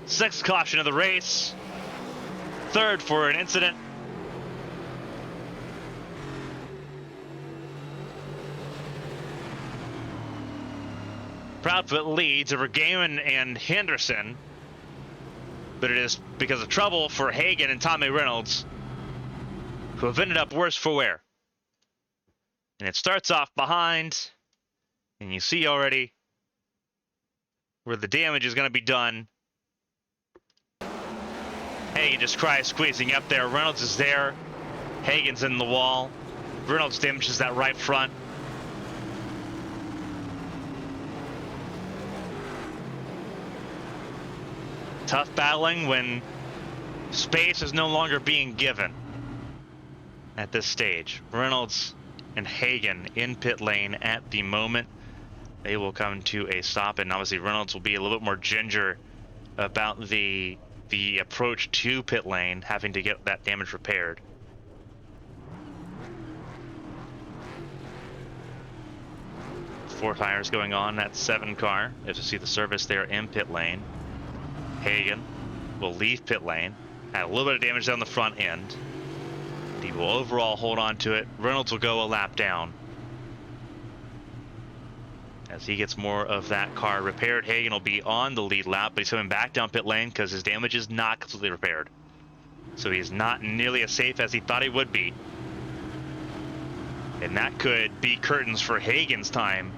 6th caution of the race. 3rd for an incident. Proudfoot leads over Gaiman and Henderson, but it is because of trouble for Hagan and Tommy Reynolds, who have ended up worse for wear. And it starts off behind, and you see already where the damage is going to be done. Hagan just cries squeezing up there. Reynolds is there. Hagan's in the wall. Reynolds damages that right front. Tough battling when space is no longer being given at this stage. Reynolds and Hagan in pit lane at the moment. They will come to a stop, and obviously Reynolds will be a little bit more ginger about the approach to pit lane, having to get that damage repaired. Four tires going on that 7 car. As you see the service there in pit lane. Hagan will leave pit lane, had a little bit of damage down the front end. He will overall hold on to it. Reynolds will go a lap down as he gets more of that car repaired. Hagan will be on the lead lap, but he's coming back down pit lane because his damage is not completely repaired. So he's not nearly as safe as he thought he would be. And that could be curtains for Hagan's time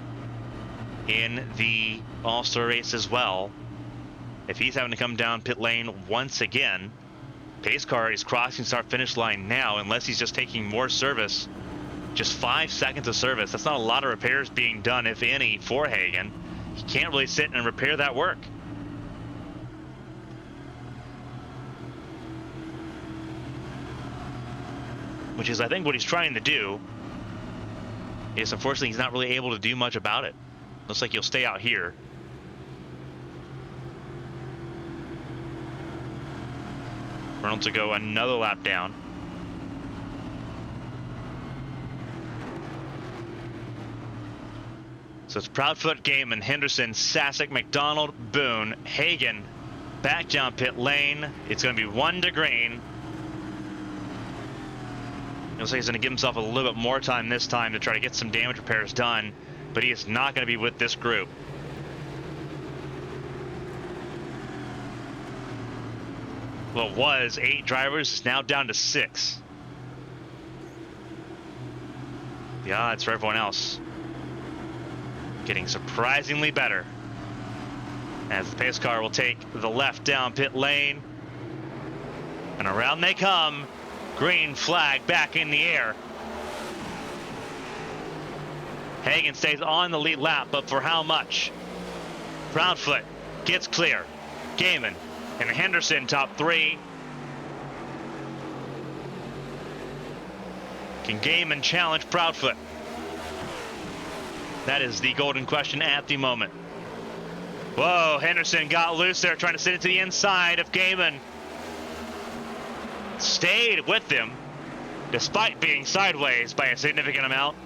in the All-Star race as well. If he's having to come down pit lane once again. Pace car is crossing start-finish line now, unless he's just taking more service. Just 5 seconds of service. That's not a lot of repairs being done, if any, for Hagan. He can't really sit and repair that work. Which is, I think, what he's trying to do. Is, unfortunately, he's not really able to do much about it. Looks like he'll stay out here. Reynolds to go another lap down. So it's Proudfoot, Gaiman, Henderson, Sasek, McDonald, Boone, Hagan back down pit lane. It's going to be 1 to green. Looks like he's going to give himself a little bit more time this time to try to get some damage repairs done, but he is not going to be with this group. Well, it was 8 drivers, it's now down to 6. The odds for everyone else getting surprisingly better, as the pace car will take the left down pit lane, and around they come. Green flag back in the air. Hagan stays on the lead lap, but for how much? Proudfoot gets clear. Gaiman and Henderson top 3. Can Gaiman challenge Proudfoot? That is the golden question at the moment. Whoa, Henderson got loose there, trying to sit it to the inside of Gaiman. Stayed with him. despite being sideways by a significant amount.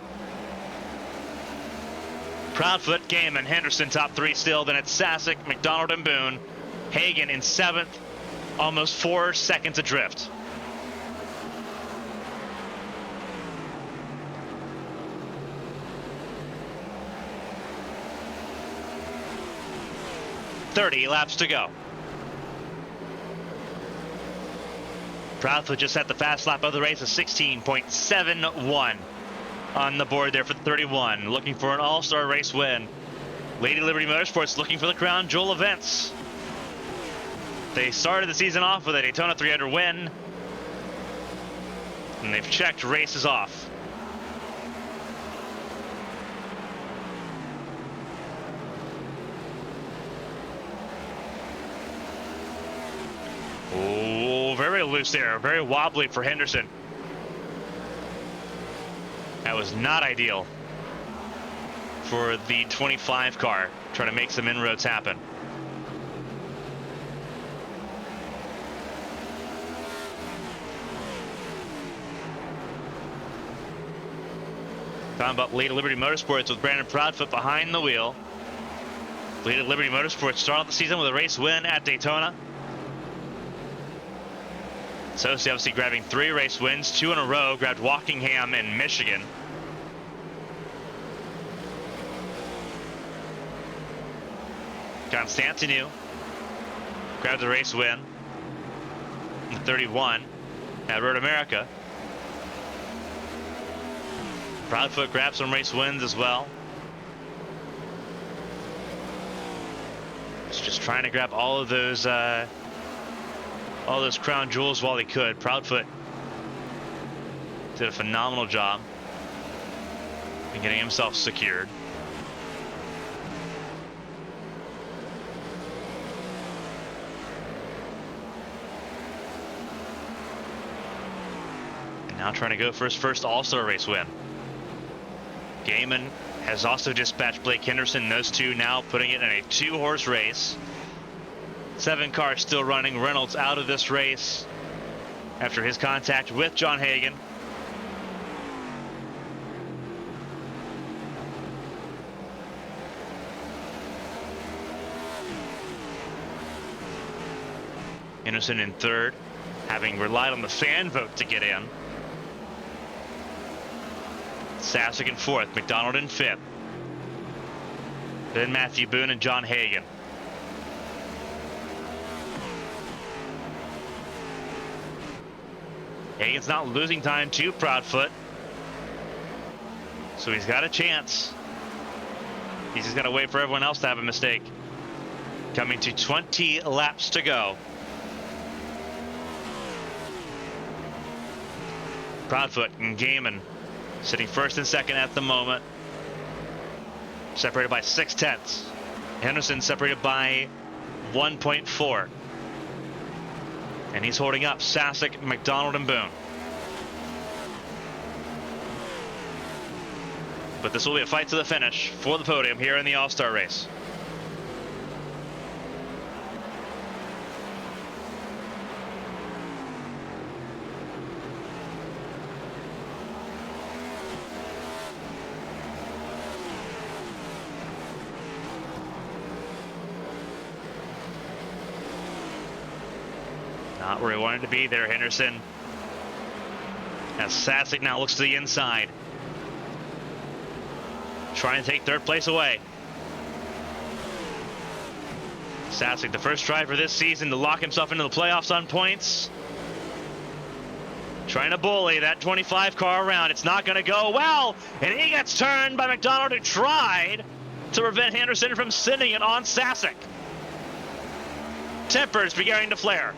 Proudfoot, Gaiman, Henderson top 3 still. Then it's Sasek, McDonald, and Boone. Hagan in 7th, almost 4 seconds adrift. .30 laps to go. Proudfoot just set the fast lap of the race, a 16.71 on the board there for the 31. Looking for an all-star race win. Lady Liberty Motorsports looking for the crown jewel events. They started the season off with a Daytona 300 win, and they've checked races off. Oh, very loose there, very wobbly for Henderson. That was not ideal for the 25 car, trying to make some inroads happen. Talking about Lady Liberty Motorsports with Brandon Proudfoot behind the wheel. Lady Liberty Motorsports started the season with a race win at Daytona. So she obviously grabbing 3 race wins, 2 in a row, grabbed Walkingham and Michigan. Constantinu grabbed the race win in 31 at Road America. Proudfoot grabbed some race wins as well. Just trying to grab all those crown jewels while he could. Proudfoot did a phenomenal job in getting himself secured. And now trying to go for his first all-star race win. Gaiman has also dispatched Blake Henderson. Those two now putting it in a 2-horse race. 7 cars still running. Reynolds out of this race after his contact with John Hagan. Henderson in 3rd, having relied on the fan vote to get in. Sasek in 4th, McDonald in 5th. Then Matthew Boone and John Hagan. Hagan's not losing time to Proudfoot, so he's got a chance. He's just got to wait for everyone else to have a mistake. Coming to 20 laps to go. Proudfoot and Gaiman sitting 1st and 2nd at the moment, separated by 0.6. Henderson separated by 1.4. And he's holding up Sasek, McDonald, and Boone. But this will be a fight to the finish for the podium here in the All-Star race. Not where he wanted to be there, Henderson. As Sasek now looks to the inside, trying to take 3rd place away. Sasek, the first driver this season to lock himself into the playoffs on points. Trying to bully that 25 car around. It's not going to go well, and he gets turned by McDonald, who tried to prevent Henderson from sending it on Sasek. Tempers beginning to flare.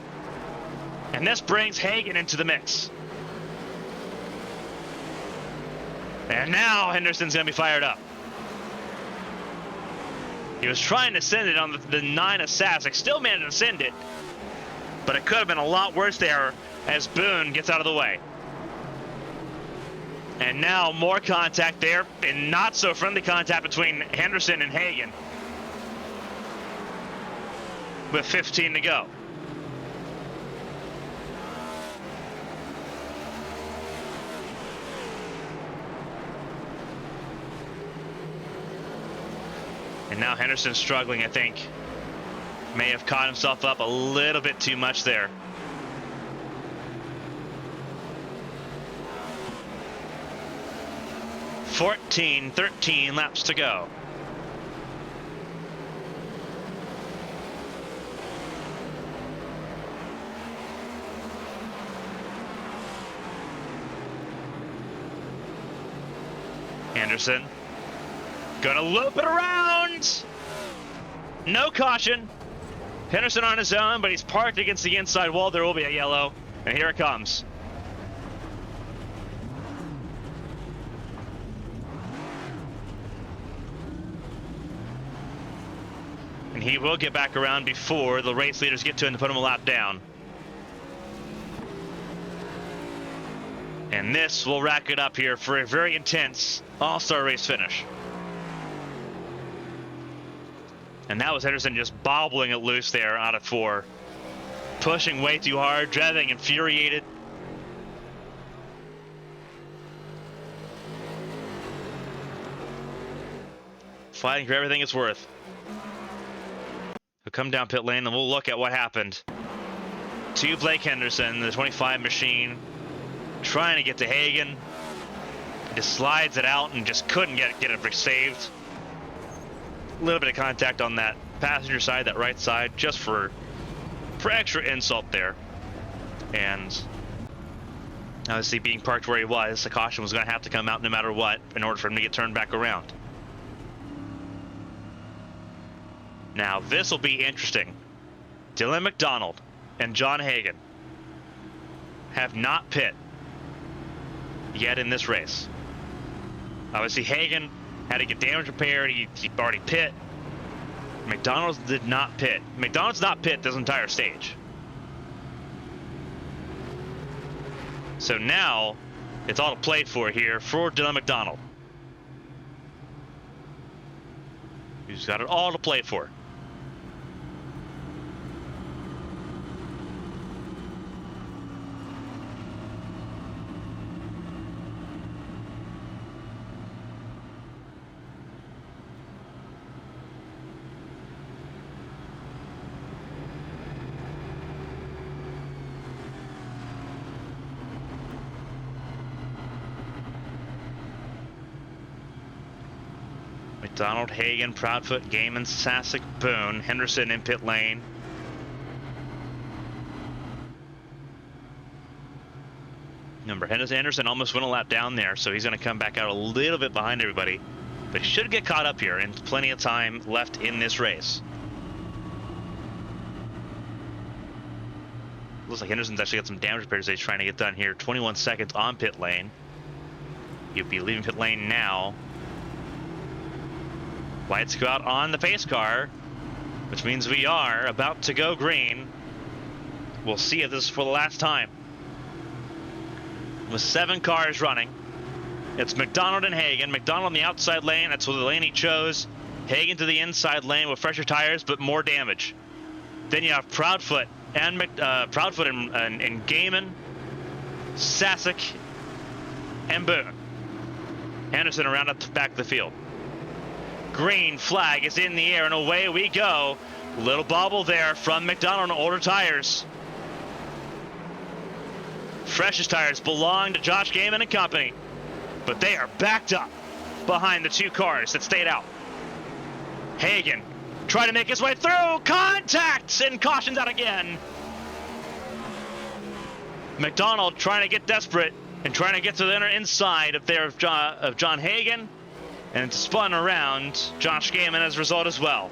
And this brings Hagan into the mix. And now Henderson's going to be fired up. He was trying to send it on the 9 of Sasek. Still managed to send it. But it could have been a lot worse there as Boone gets out of the way. And now more contact there, and not so friendly contact between Henderson and Hagan. With 15 to go. And now Henderson struggling, I think. May have caught himself up a little bit too much there. "13 laps to go. Anderson gonna loop it around. No caution. Henderson on his own, but he's parked against the inside wall. There will be a yellow, and here it comes. And he will get back around before the race leaders get to him to put him a lap down. And this will rack it up here for a very intense all-star race finish. And that was Henderson just bobbling it loose there out of 4. Pushing way too hard, driving infuriated. Fighting for everything it's worth. He'll come down pit lane and we'll look at what happened to Blake Henderson, the 25 machine, trying to get to Hagan. He just slides it out and just couldn't get it saved. A little bit of contact on that passenger side, that right side, just for extra insult there. And obviously being parked where he was, the caution was going to have to come out no matter what in order for him to get turned back around. Now this will be interesting. Dylan McDonald and John Hagan have not pit yet in this race. Obviously Hagan had to get damage repaired. He already pit. McDonald's did not pit. McDonald's not pit this entire stage. So now it's all to play for here for Dylan McDonald. He's got it all to play for. McDonald, Hagan, Proudfoot, Gaiman, Sasek, Boone, Henderson in pit lane. Remember, Anderson almost went a lap down there, so he's going to come back out a little bit behind everybody. But he should get caught up here, and plenty of time left in this race. Looks like Henderson's actually got some damage repairs that he's trying to get done here. 21 seconds on pit lane. He'll be leaving pit lane now. Lights go out on the pace car, which means we are about to go green. We'll see if this is for the last time. With 7 cars running, it's McDonald and Hagan. McDonald in the outside lane, that's the lane he chose. Hagan to the inside lane with fresher tires, but more damage. Then you have Proudfoot and Gaiman, Sasek, and Boone. Anderson around at the back of the field. Green flag is in the air, and away we go. Little bobble there from McDonald on older tires. Freshest tires belong to Josh Gaiman and company, but they are backed up behind the 2 cars that stayed out. Hagan trying to make his way through. Contact, and cautions out again. McDonald trying to get desperate and trying to get to the inner inside of John Hagan. And it's spun around Josh Gaiman as a result as well.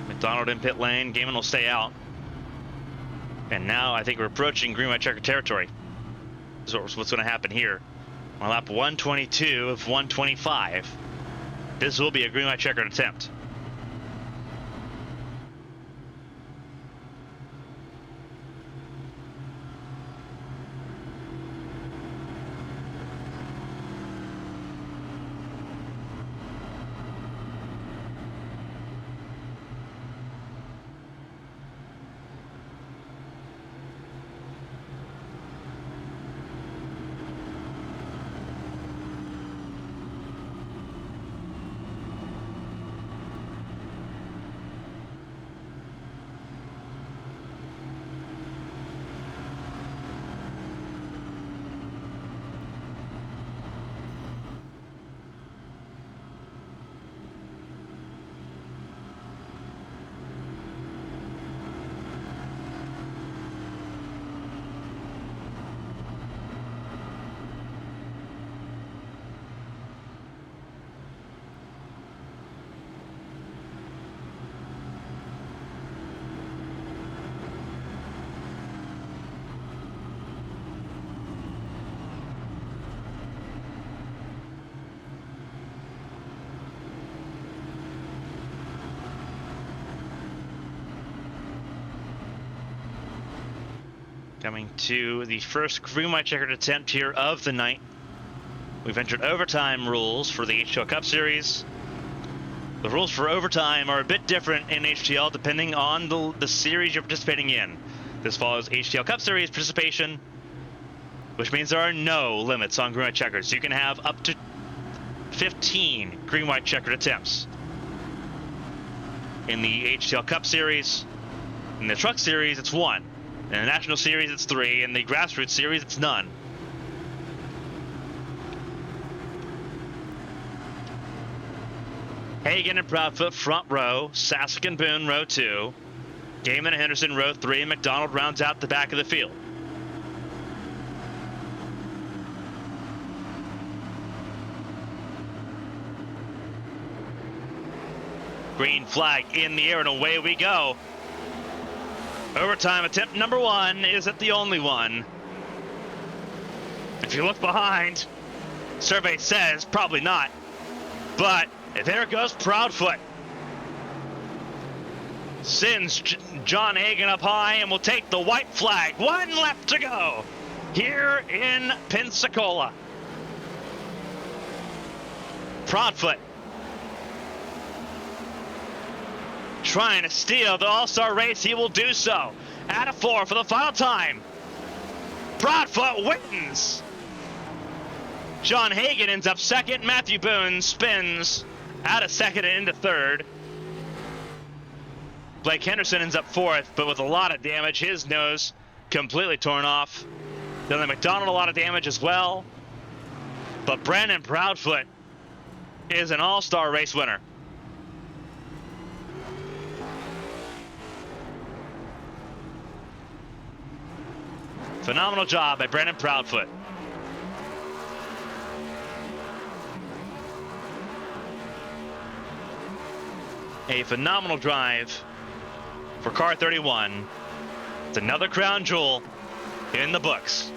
McDonald in pit lane, Gaiman will stay out. And now I think we're approaching green white checker territory. This is what's going to happen here. On lap 122 of 125, this will be a green white checkered attempt. Coming to the first green white checkered attempt here of the night. We've entered overtime rules for the HTL Cup Series. The rules for overtime are a bit different in HTL depending on the series you're participating in. This follows HTL Cup Series participation, which means there are no limits on green white checkers. You can have up to 15 green white checkered attempts. In the HTL Cup Series, in the Truck Series, it's 1. In the National Series, it's 3. In the Grassroots Series, it's none. Hagan and Proudfoot front row, Sassick and Boone row 2, Gaiman and Henderson row 3, and McDonald rounds out the back of the field. Green flag in the air, and away we go. Overtime attempt number 1 isn't the only one. If you look behind, survey says probably not. But there goes Proudfoot. Sends John Hagan up high and will take the white flag. 1 left to go here in Pensacola. Proudfoot trying to steal the All-Star race. He will do so. Out of 4 for the final time. Proudfoot wins. John Hagan ends up second. Matthew Boone spins out of second and into third. Blake Henderson ends up 4th, but with a lot of damage. His nose completely torn off. Dylan McDonald a lot of damage as well. But Brandon Proudfoot is an all-star race winner. Phenomenal job by Brandon Proudfoot. A phenomenal drive for car 31. It's another crown jewel in the books.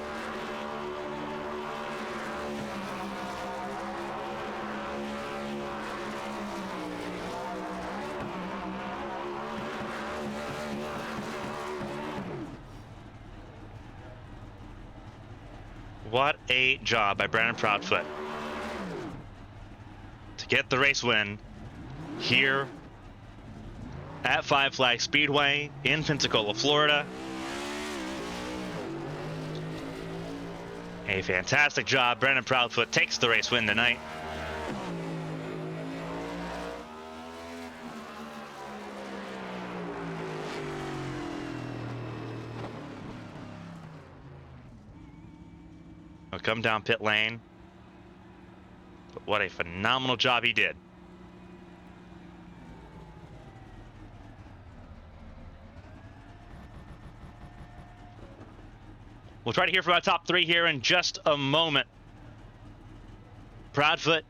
What a job by Brandon Proudfoot to get the race win here at Five Flags Speedway in Pensacola, Florida. A fantastic job. Brandon Proudfoot takes the race win tonight. He'll come down pit lane. But what a phenomenal job he did. We'll try to hear from our top 3 here in just a moment. Proudfoot,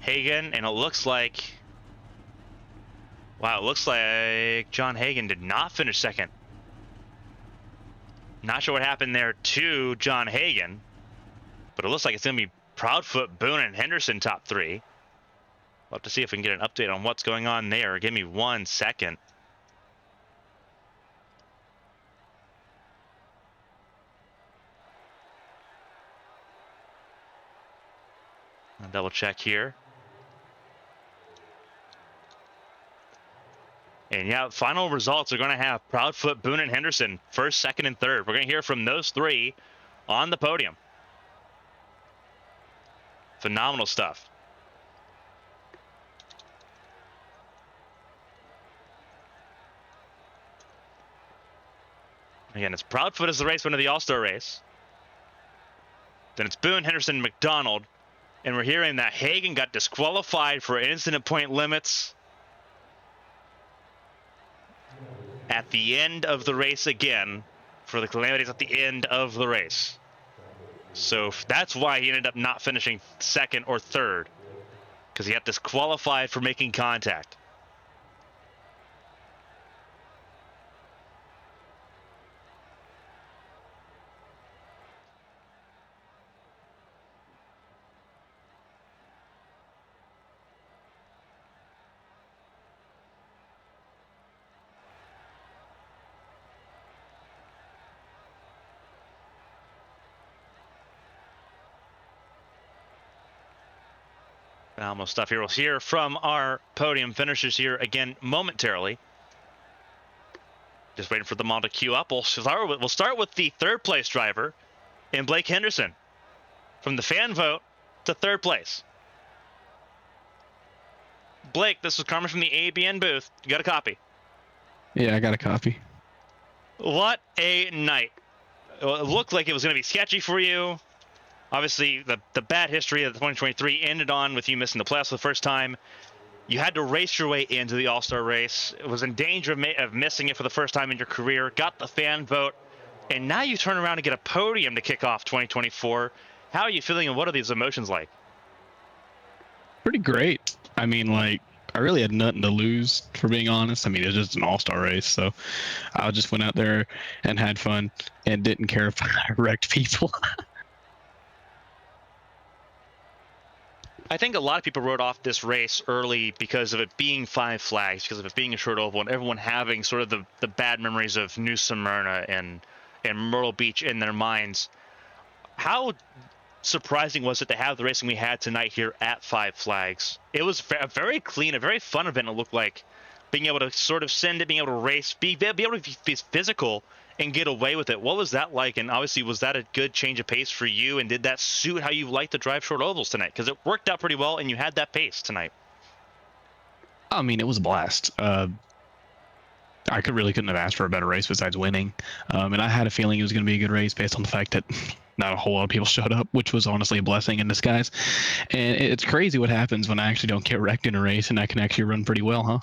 Hagan, and it looks like... Wow, it looks like John Hagan did not finish second. Not sure what happened there to John Hagan, but it looks like it's going to be Proudfoot, Boone, and Henderson top 3. We'll have to see if we can get an update on what's going on there. Give me 1 second. I'll double check here. And yeah, final results are going to have Proudfoot, Boone, and Henderson first, second, and third. We're going to hear from those 3 on the podium. Phenomenal stuff. Again, it's Proudfoot as the race winner of the All-Star race. Then it's Boone, Henderson, McDonald. And we're hearing that Hagan got disqualified for incident point limits at the end of the race again, for the calamities at the end of the race. So that's why he ended up not finishing second or third, because he got disqualified for making contact. Almost stuff here. We'll hear from our podium finishers here again momentarily. Just waiting for them all to queue up. We'll start with the third place driver in Blake Henderson. From the fan vote to third place. Blake, this is Carmen from the ABN booth. You got a copy? Yeah, I got a copy. What a night. It looked like it was going to be sketchy for you. Obviously, the bad history of the 2023 ended on with you missing the playoffs for the first time. You had to race your way into the All-Star race. It was in danger of missing it for the first time in your career. Got the fan vote. And now you turn around and get a podium to kick off 2024. How are you feeling and what are these emotions like? Pretty great. I mean, like, I really had nothing to lose, for being honest. I mean, it was just an all-star race, so I just went out there and had fun and didn't care if I wrecked people. I think a lot of people wrote off this race early because of it being Five Flags, because of it being a short oval, and everyone having sort of the bad memories of New Smyrna and Myrtle Beach in their minds. How surprising was it to have the racing we had tonight here at Five Flags? It was a very clean, a very fun event, it looked like. Being able to sort of send it, being able to race, be able to be physical and get away with it. What was that like? And obviously, was that a good change of pace for you? And did that suit how you like to drive short ovals tonight? Because it worked out pretty well and you had that pace tonight. I mean, it was a blast. I couldn't have asked for a better race besides winning. And I had a feeling it was going to be a good race based on the fact that not a whole lot of people showed up, which was honestly a blessing in disguise. And it's crazy what happens when I actually don't get wrecked in a race and I can actually run pretty well, huh?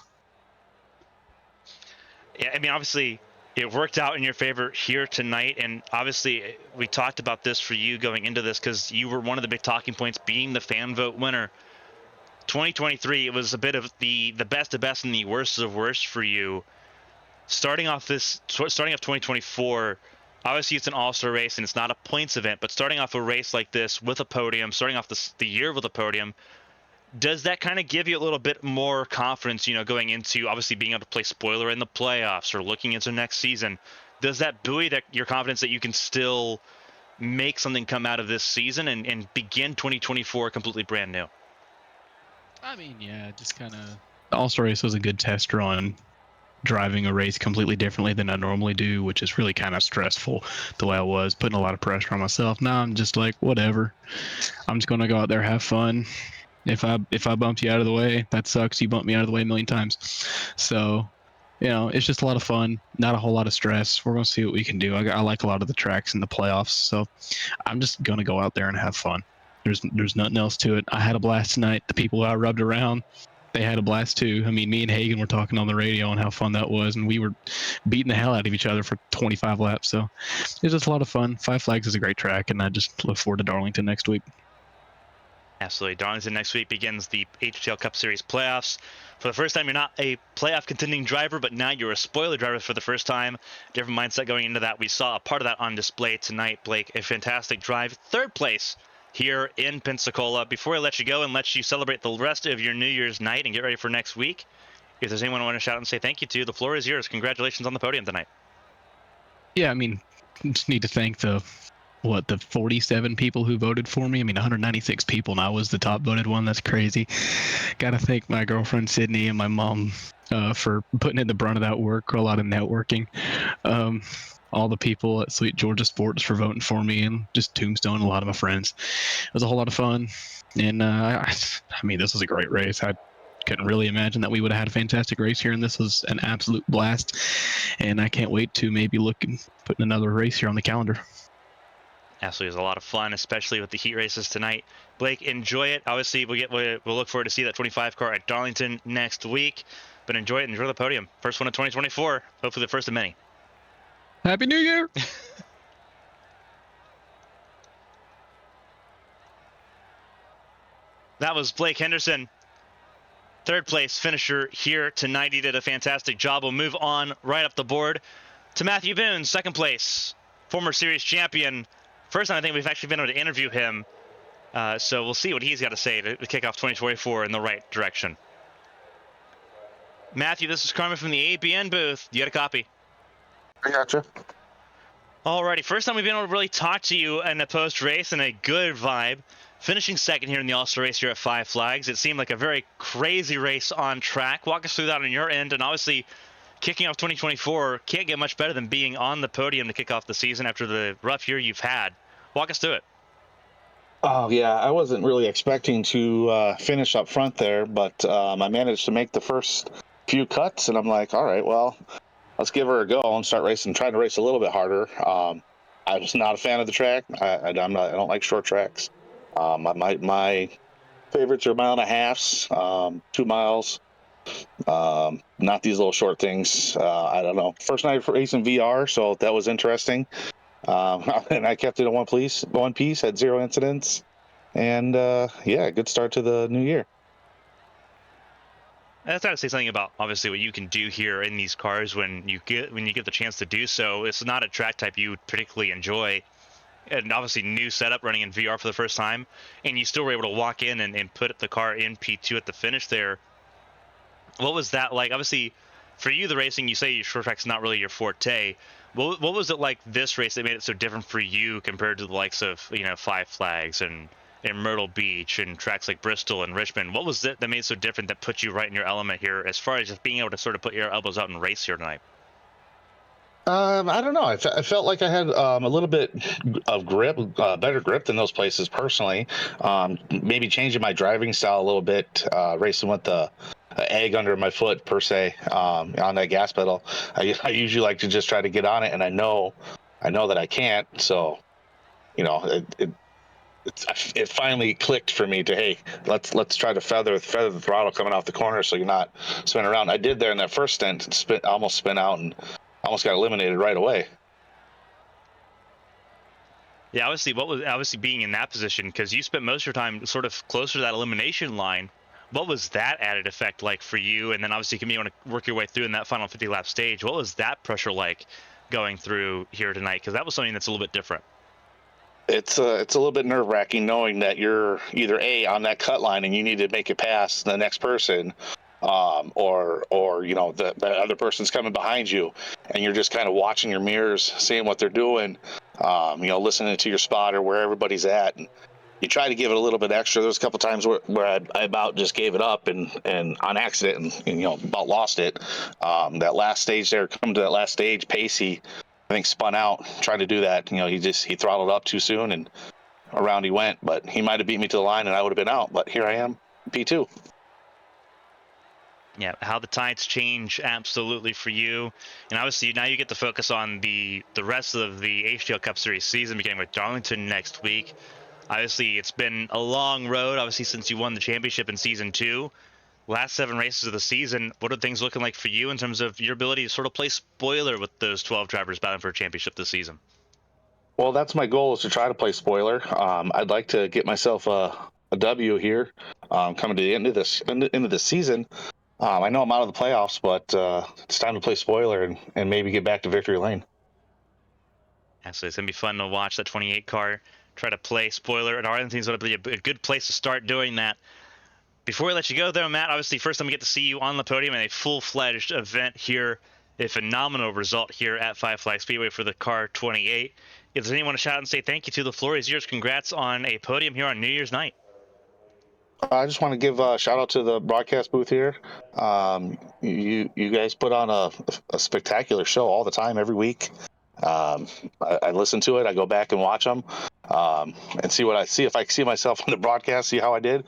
Yeah, I mean, obviously, it worked out in your favor here tonight. And obviously, we talked about this for you going into this because you were one of the big talking points being the fan vote winner. 2023, it was a bit of the best of best and the worst of worst for you. Starting off 2024, obviously it's an all-star race and it's not a points event, but starting off a race like this with a podium, starting off the year with a podium, does that kind of give you a little bit more confidence, going into obviously being able to play spoiler in the playoffs or looking into next season? Does that buoy your confidence that you can still make something come out of this season and begin 2024 completely brand new? I mean, yeah, just kind of. The All-Star race was a good test run. Driving a race completely differently than I normally do, which is really kind of stressful the way I was, putting a lot of pressure on myself. Now I'm just like, whatever. I'm just going to go out there, have fun. If I bumped you out of the way, that sucks. You bumped me out of the way a million times. So, it's just a lot of fun, not a whole lot of stress. We're going to see what we can do. I like a lot of the tracks in the playoffs, so I'm just going to go out there and have fun. There's nothing else to it. I had a blast tonight. The people I rubbed around, they had a blast too. I mean, me and Hagen were talking on the radio on how fun that was, and we were beating the hell out of each other for 25 laps. So it was just a lot of fun. Five Flags is a great track, and I just look forward to Darlington next week. Absolutely. Darlington next week begins the HTL Cup Series playoffs. For the first time, you're not a playoff contending driver, but now you're a spoiler driver for the first time. Different mindset going into that. We saw a part of that on display tonight, Blake. A fantastic drive. Third place here in Pensacola. Before I let you go and let you celebrate the rest of your New Year's night and get ready for next week, if there's anyone I want to shout out and say thank you to, the floor is yours. Congratulations on the podium tonight. Yeah, I mean, just need to thank the 47 people who voted for me. I mean, 196 people, and I was the top voted one. That's crazy. Got to thank my girlfriend Sydney and my mom for putting in the brunt of that work. A lot of networking. All the people at Sweet Georgia Sports for voting for me, and just Tombstone, a lot of my friends. It was a whole lot of fun, and I mean, this was a great race. I couldn't really imagine that we would have had a fantastic race here, and this was an absolute blast. And I can't wait to maybe look and put another race here on the calendar. Absolutely, it was a lot of fun, especially with the heat races tonight. Blake, enjoy it. Obviously, we'll look forward to see that 25 car at Darlington next week. But enjoy it. Enjoy the podium. First one of 2024. Hopefully the first of many. Happy New Year! That was Blake Henderson, third place finisher here tonight. He did a fantastic job. We'll move on right up the board to Matthew Boone, second place, former series champion. First time I think we've actually been able to interview him. So we'll see what he's got to say to kick off 2024 in the right direction. Matthew, this is Carmen from the ABN booth. You got a copy? I gotcha. Alrighty, first time we've been able to really talk to you in a post-race and a good vibe. finishing second here in the All-Star race here at Five Flags. It seemed like a very crazy race on track. Walk us through that on your end, and obviously kicking off 2024 can't get much better than being on the podium to kick off the season after the rough year you've had. Walk us through it. Oh yeah, I wasn't really expecting to finish up front there, but I managed to make the first few cuts, and I'm like, all right, well, let's give her a go and start racing. Trying to race a little bit harder. I was not a fan of the track. I don't like short tracks. My favorites are 1.5 miles, 2 miles. Not these little short things. I don't know. First night racing VR, so that was interesting. And I kept it in one piece, had 0 incidents, and yeah, good start to the new year. I was trying to say something about obviously what you can do here in these cars when you get the chance to do so. It's not a track type you particularly enjoy, and obviously new setup running in VR for the first time, and you still were able to walk in and put the car in P2 at the finish there. What was that like? Obviously, for you, the racing, you say your short track's not really your forte. What was it like this race that made it so different for you compared to the likes of Five Flags and Myrtle Beach and tracks like Bristol and Richmond? What was it that made it so different that put you right in your element here as far as just being able to sort of put your elbows out and race here tonight? I don't know. I felt like I had a little bit of grip, better grip than those places personally. Maybe changing my driving style a little bit, racing with the egg under my foot per se, on that gas pedal. I usually like to just try to get on it, and I know that I can't. So, it finally clicked for me to, hey, let's try to feather the throttle coming off the corner so you're not spinning around. I did there in that first stint, almost spin out and almost got eliminated right away. Yeah, obviously being in that position, because you spent most of your time sort of closer to that elimination line. What was that added effect like for you? And then obviously you want to work your way through in that final 50 lap stage. What was that pressure like going through here tonight? Because that was something that's a little bit different. It's a little bit nerve wracking knowing that you're either on that cut line and you need to make it past the next person, or the other person's coming behind you, and you're just kind of watching your mirrors, seeing what they're doing, listening to your spotter where everybody's at, and you try to give it a little bit extra. There's a couple times where I about just gave it up and on accident and about lost it. That last stage there, coming to that last stage, Pacey, I think, spun out trying to do that. He throttled up too soon and around he went, but he might have beat me to the line and I would have been out. But here I am, P2. Yeah, how the tides change absolutely for you. And obviously now you get to focus on the rest of the HTL Cup Series season, beginning with Darlington next week. Obviously, it's been a long road, obviously, since you won the championship in Season 2. Last 7 races of the season, what are things looking like for you in terms of your ability to sort of play spoiler with those 12 drivers battling for a championship this season? Well, that's my goal, is to try to play spoiler. I'd like to get myself a W here, coming to the end of this season. I know I'm out of the playoffs, but it's time to play spoiler and maybe get back to victory lane. Actually, it's going to be fun to watch that 28 car try to play spoiler, and Arlington's going to be a good place to start doing that. Before we let you go, though, Matt, obviously, first time we get to see you on the podium in a full-fledged event here, a phenomenal result here at Five Flags Speedway for the car 28. If there's anyone to shout out and say thank you to, the floor is yours. Congrats on a podium here on New Year's night. I just want to give a shout out to the broadcast booth here. You guys put on a spectacular show all the time, every week. I listen to it. I go back and watch them, and see what I see. If I see myself on the broadcast, see how I did,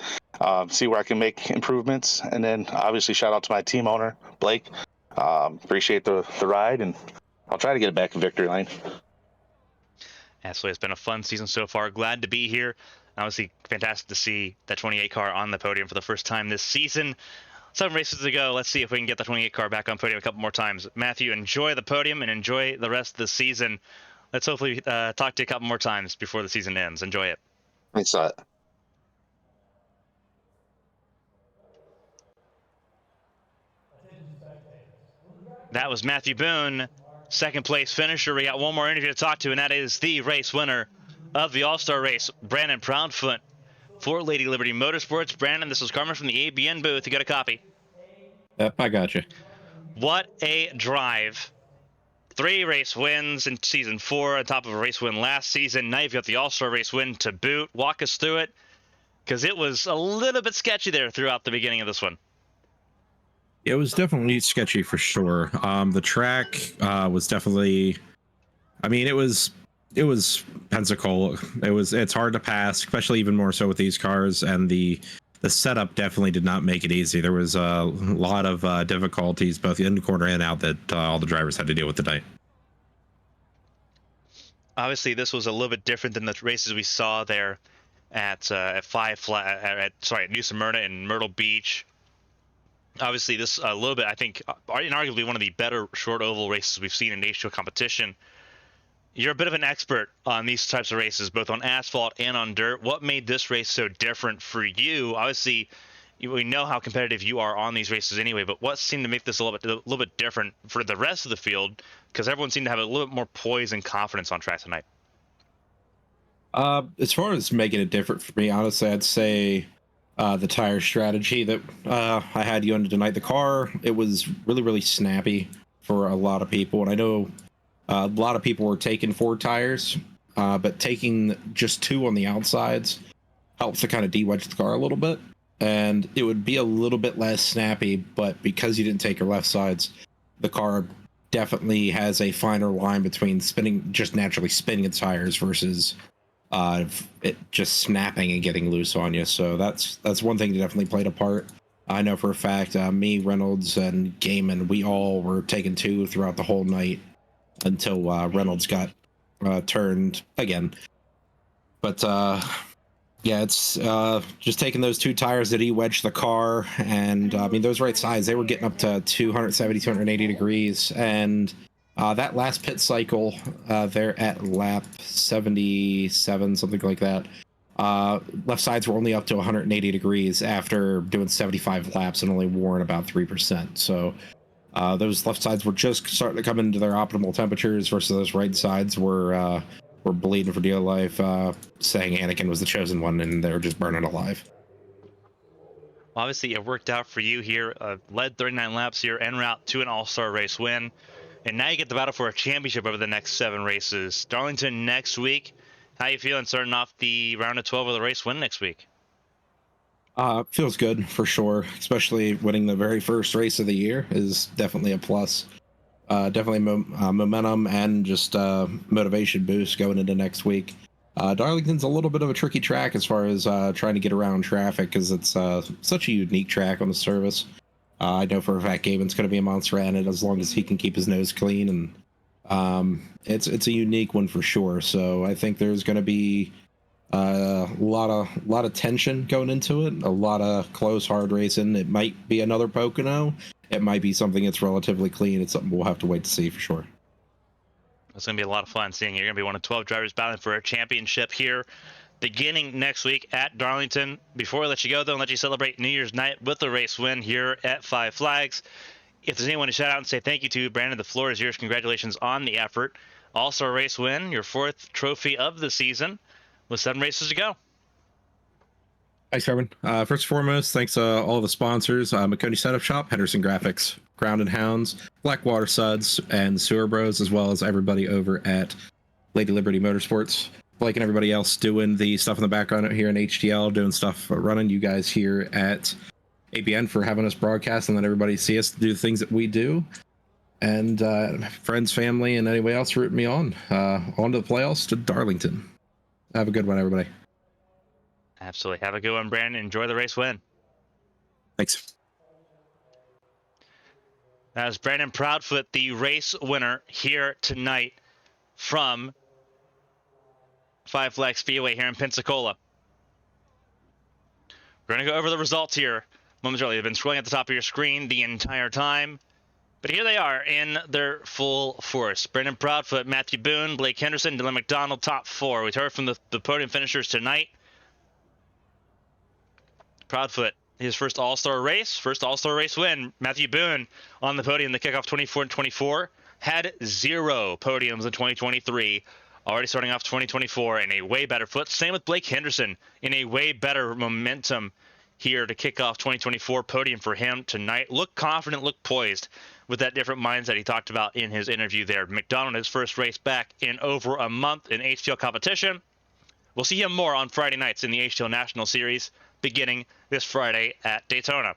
see where I can make improvements, and then obviously shout out to my team owner, Blake. Appreciate the ride, and I'll try to get it back in victory lane. Absolutely, it's been a fun season so far. Glad to be here. Obviously, fantastic to see that 28 car on the podium for the first time this season. 7 races to go. Let's see if we can get the 28 car back on podium a couple more times. Matthew, enjoy the podium and enjoy the rest of the season. Let's hopefully talk to you a couple more times before the season ends. Enjoy it. Thanks. That was Matthew Boone, second place finisher. We got one more interview to talk to, and that is the race winner of the All-Star race, Brandon Proudfoot for Lady Liberty Motorsports. Brandon, this is Carmen from the ABN booth. You got a copy? Yep, I got you. What a drive. 3 race wins in Season 4 on top of a race win last season. Now you've got the All-Star race win to boot. Walk us through it. because it was a little bit sketchy there throughout the beginning of this one. It was definitely sketchy for sure. The track was definitely. I mean, it was Pensacola. It's hard to pass, especially even more so with these cars, and the setup definitely did not make it easy. There was a lot of difficulties both in the corner and out that all the drivers had to deal with tonight. Obviously, this was a little bit different than the races we saw there at New Smyrna and Myrtle Beach. Obviously, this a little bit, I think, inarguably one of the better short oval races we've seen in HTL competition. You're a bit of an expert on these types of races, both on asphalt and on dirt. What made this race so different for you? Obviously, we know how competitive you are on these races anyway, but what seemed to make this a little bit different for the rest of the field? Because everyone seemed to have a little bit more poise and confidence on track tonight. As far as making it different for me, honestly, I'd say the tire strategy that I had you under tonight. The car, it was really, really snappy for a lot of people, and I know a lot of people were taking 4 tires, but taking just 2 on the outsides helps to kind of de-wedge the car a little bit, and it would be a little bit less snappy, but because you didn't take your left sides, the car definitely has a finer line between just naturally spinning its tires versus it just snapping and getting loose on you. So that's one thing that definitely played a part. I know for a fact, me, Reynolds, and Gaiman, we all were taking 2 throughout the whole night until Reynolds got turned again. But yeah, it's just taking those 2 tires that he wedged the car, and I mean, those right sides, they were getting up to 270, 280 degrees, and that last pit cycle, there at lap 77, something like that, left sides were only up to 180 degrees after doing 75 laps and only worn about 3%. So those left sides were just starting to come into their optimal temperatures versus those right sides were bleeding for dear life, saying Anakin was the chosen one, and they were just burning alive. Obviously, it worked out for you here. Led 39 laps here en route to an all-star race win. And now you get the battle for a championship over the next 7 races. Darlington next week. How you feeling starting off the round of 12 of the race win next week? Feels good for sure, especially winning the very first race of the year is definitely a plus. Definitely momentum and just motivation boost going into next week. Darlington's a little bit of a tricky track as far as trying to get around traffic because it's such a unique track on the service. I know for a fact Gaben's going to be a monster at it as long as he can keep his nose clean, and it's a unique one for sure. So I think there's going to be a lot of tension going into it, a lot of close, hard racing. It might be another Pocono. It might be something that's relatively clean. It's something we'll have to wait to see for sure. It's going to be a lot of fun seeing you're going to be one of 12 drivers battling for a championship here beginning next week at Darlington. Before I let you go, though, and let you celebrate New Year's night with the race win here at Five Flags. If there's anyone to shout out and say thank you to, Brandon, the floor is yours. Congratulations on the effort. Also a race win, your 4th trophy of the season with 7 races to go. Thanks, Carmen. First and foremost, thanks to all the sponsors, McConey Setup Shop, Henderson Graphics, Ground and Hounds, Blackwater Suds, and Sewer Bros, as well as everybody over at Lady Liberty Motorsports. Blake and everybody else doing the stuff in the background here in HTL, doing stuff running. You guys here at ABN for having us broadcast and let everybody see us do the things that we do. And friends, family, and anybody else rooting me on to the playoffs to Darlington. Have a good one, everybody. Absolutely. Have a good one, Brandon. Enjoy the race win. Thanks. That was Brandon Proudfoot, the race winner here tonight from Five Flags Speedway here in Pensacola. We're going to go over the results here momentarily. They've been scrolling at the top of your screen the entire time. But here they are in their full force. Brandon Proudfoot, Matthew Boone, Blake Henderson, Dylan McDonald, top 4. We've heard from the podium finishers tonight. Proudfoot, his first All-Star race win. Matthew Boone on the podium, the kickoff 24 and 24. Had 0 podiums in 2023. Already starting off 2024 in a way better foot. Same with Blake Henderson in a way better momentum here to kick off 2024. Podium for him tonight. Look confident, look poised with that different mindset he talked about in his interview there. McDonald, his first race back in over a month in HTL competition. We'll see him more on Friday nights in the HTL National Series beginning this Friday at Daytona.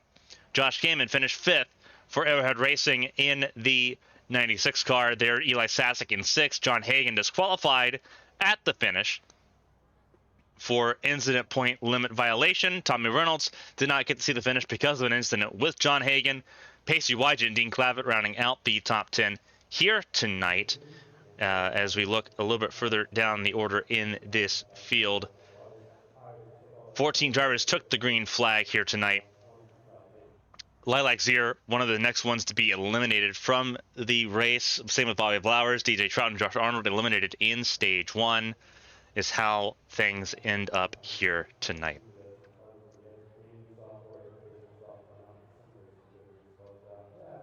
Josh Kamen finished 5th for Arrowhead Racing in the 96 car. There, Eli Sasek in 6th. John Hagan disqualified at the finish for incident point limit violation. Tommy Reynolds did not get to see the finish because of an incident with John Hagan. Pacey Wygent and Dean Clavitt rounding out the top 10 here tonight. As we look a little bit further down the order in this field, 14 drivers took the green flag here tonight. Lilac Zier, one of the next ones to be eliminated from the race. Same with Bobby Flowers, DJ Trout, and Josh Arnold eliminated in stage 1 is how things end up here tonight.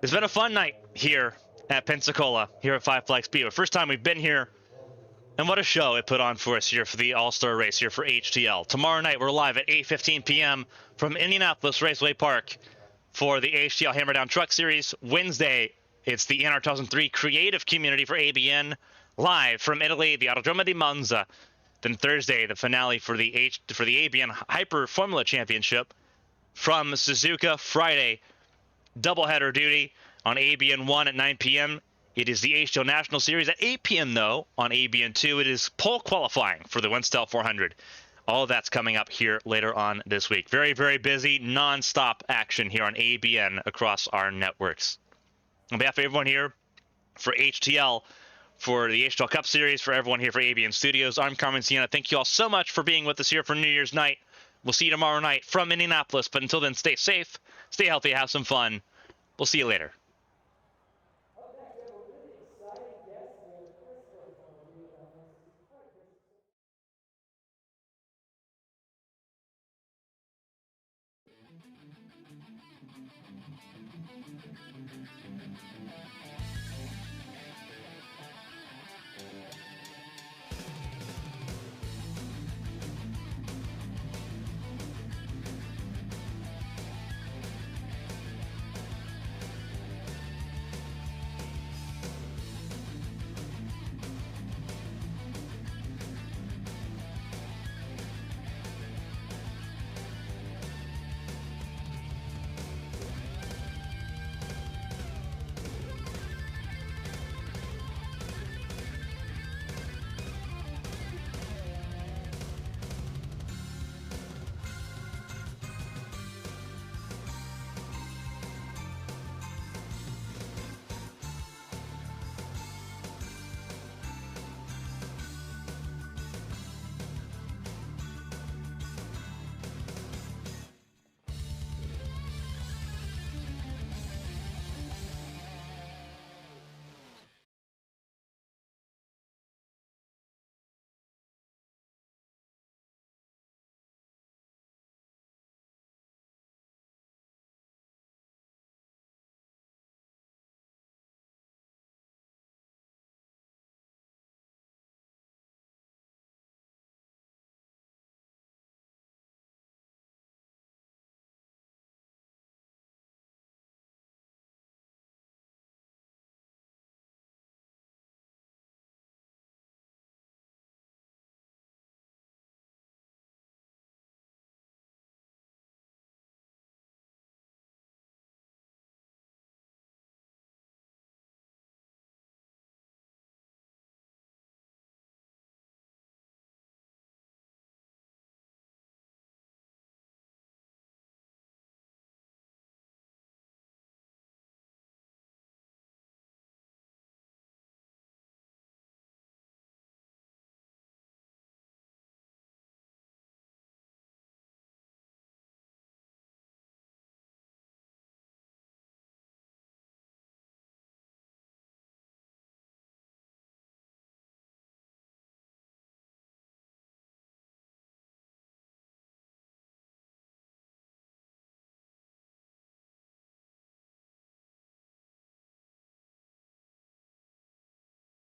It's been a fun night here at Pensacola, here at Five Flags Speedway. First time we've been here, and what a show it put on for us here for the All-Star race here for HTL. Tomorrow night we're live at 8:15 p.m. from Indianapolis Raceway Park for the HTL Hammer Down Truck Series. Wednesday, it's the NR 2003 Creative Community for ABN, live from Italy, the Autodromo di Monza. Then Thursday, the finale for the ABN Hyper Formula Championship from Suzuka. Friday, doubleheader duty on ABN 1 at 9 p.m. It is the HTL National Series at 8 p.m. though on ABN 2. It is pole qualifying for the Winstel 400. All of that's coming up here later on this week. Very, very busy, non-stop action here on ABN across our networks. On behalf of everyone here for HTL, for the HTL Cup Series, for everyone here for ABN Studios, I'm Carmen Sienna. Thank you all so much for being with us here for New Year's night. We'll see you tomorrow night from Indianapolis. But until then, stay safe, stay healthy, have some fun. We'll see you later.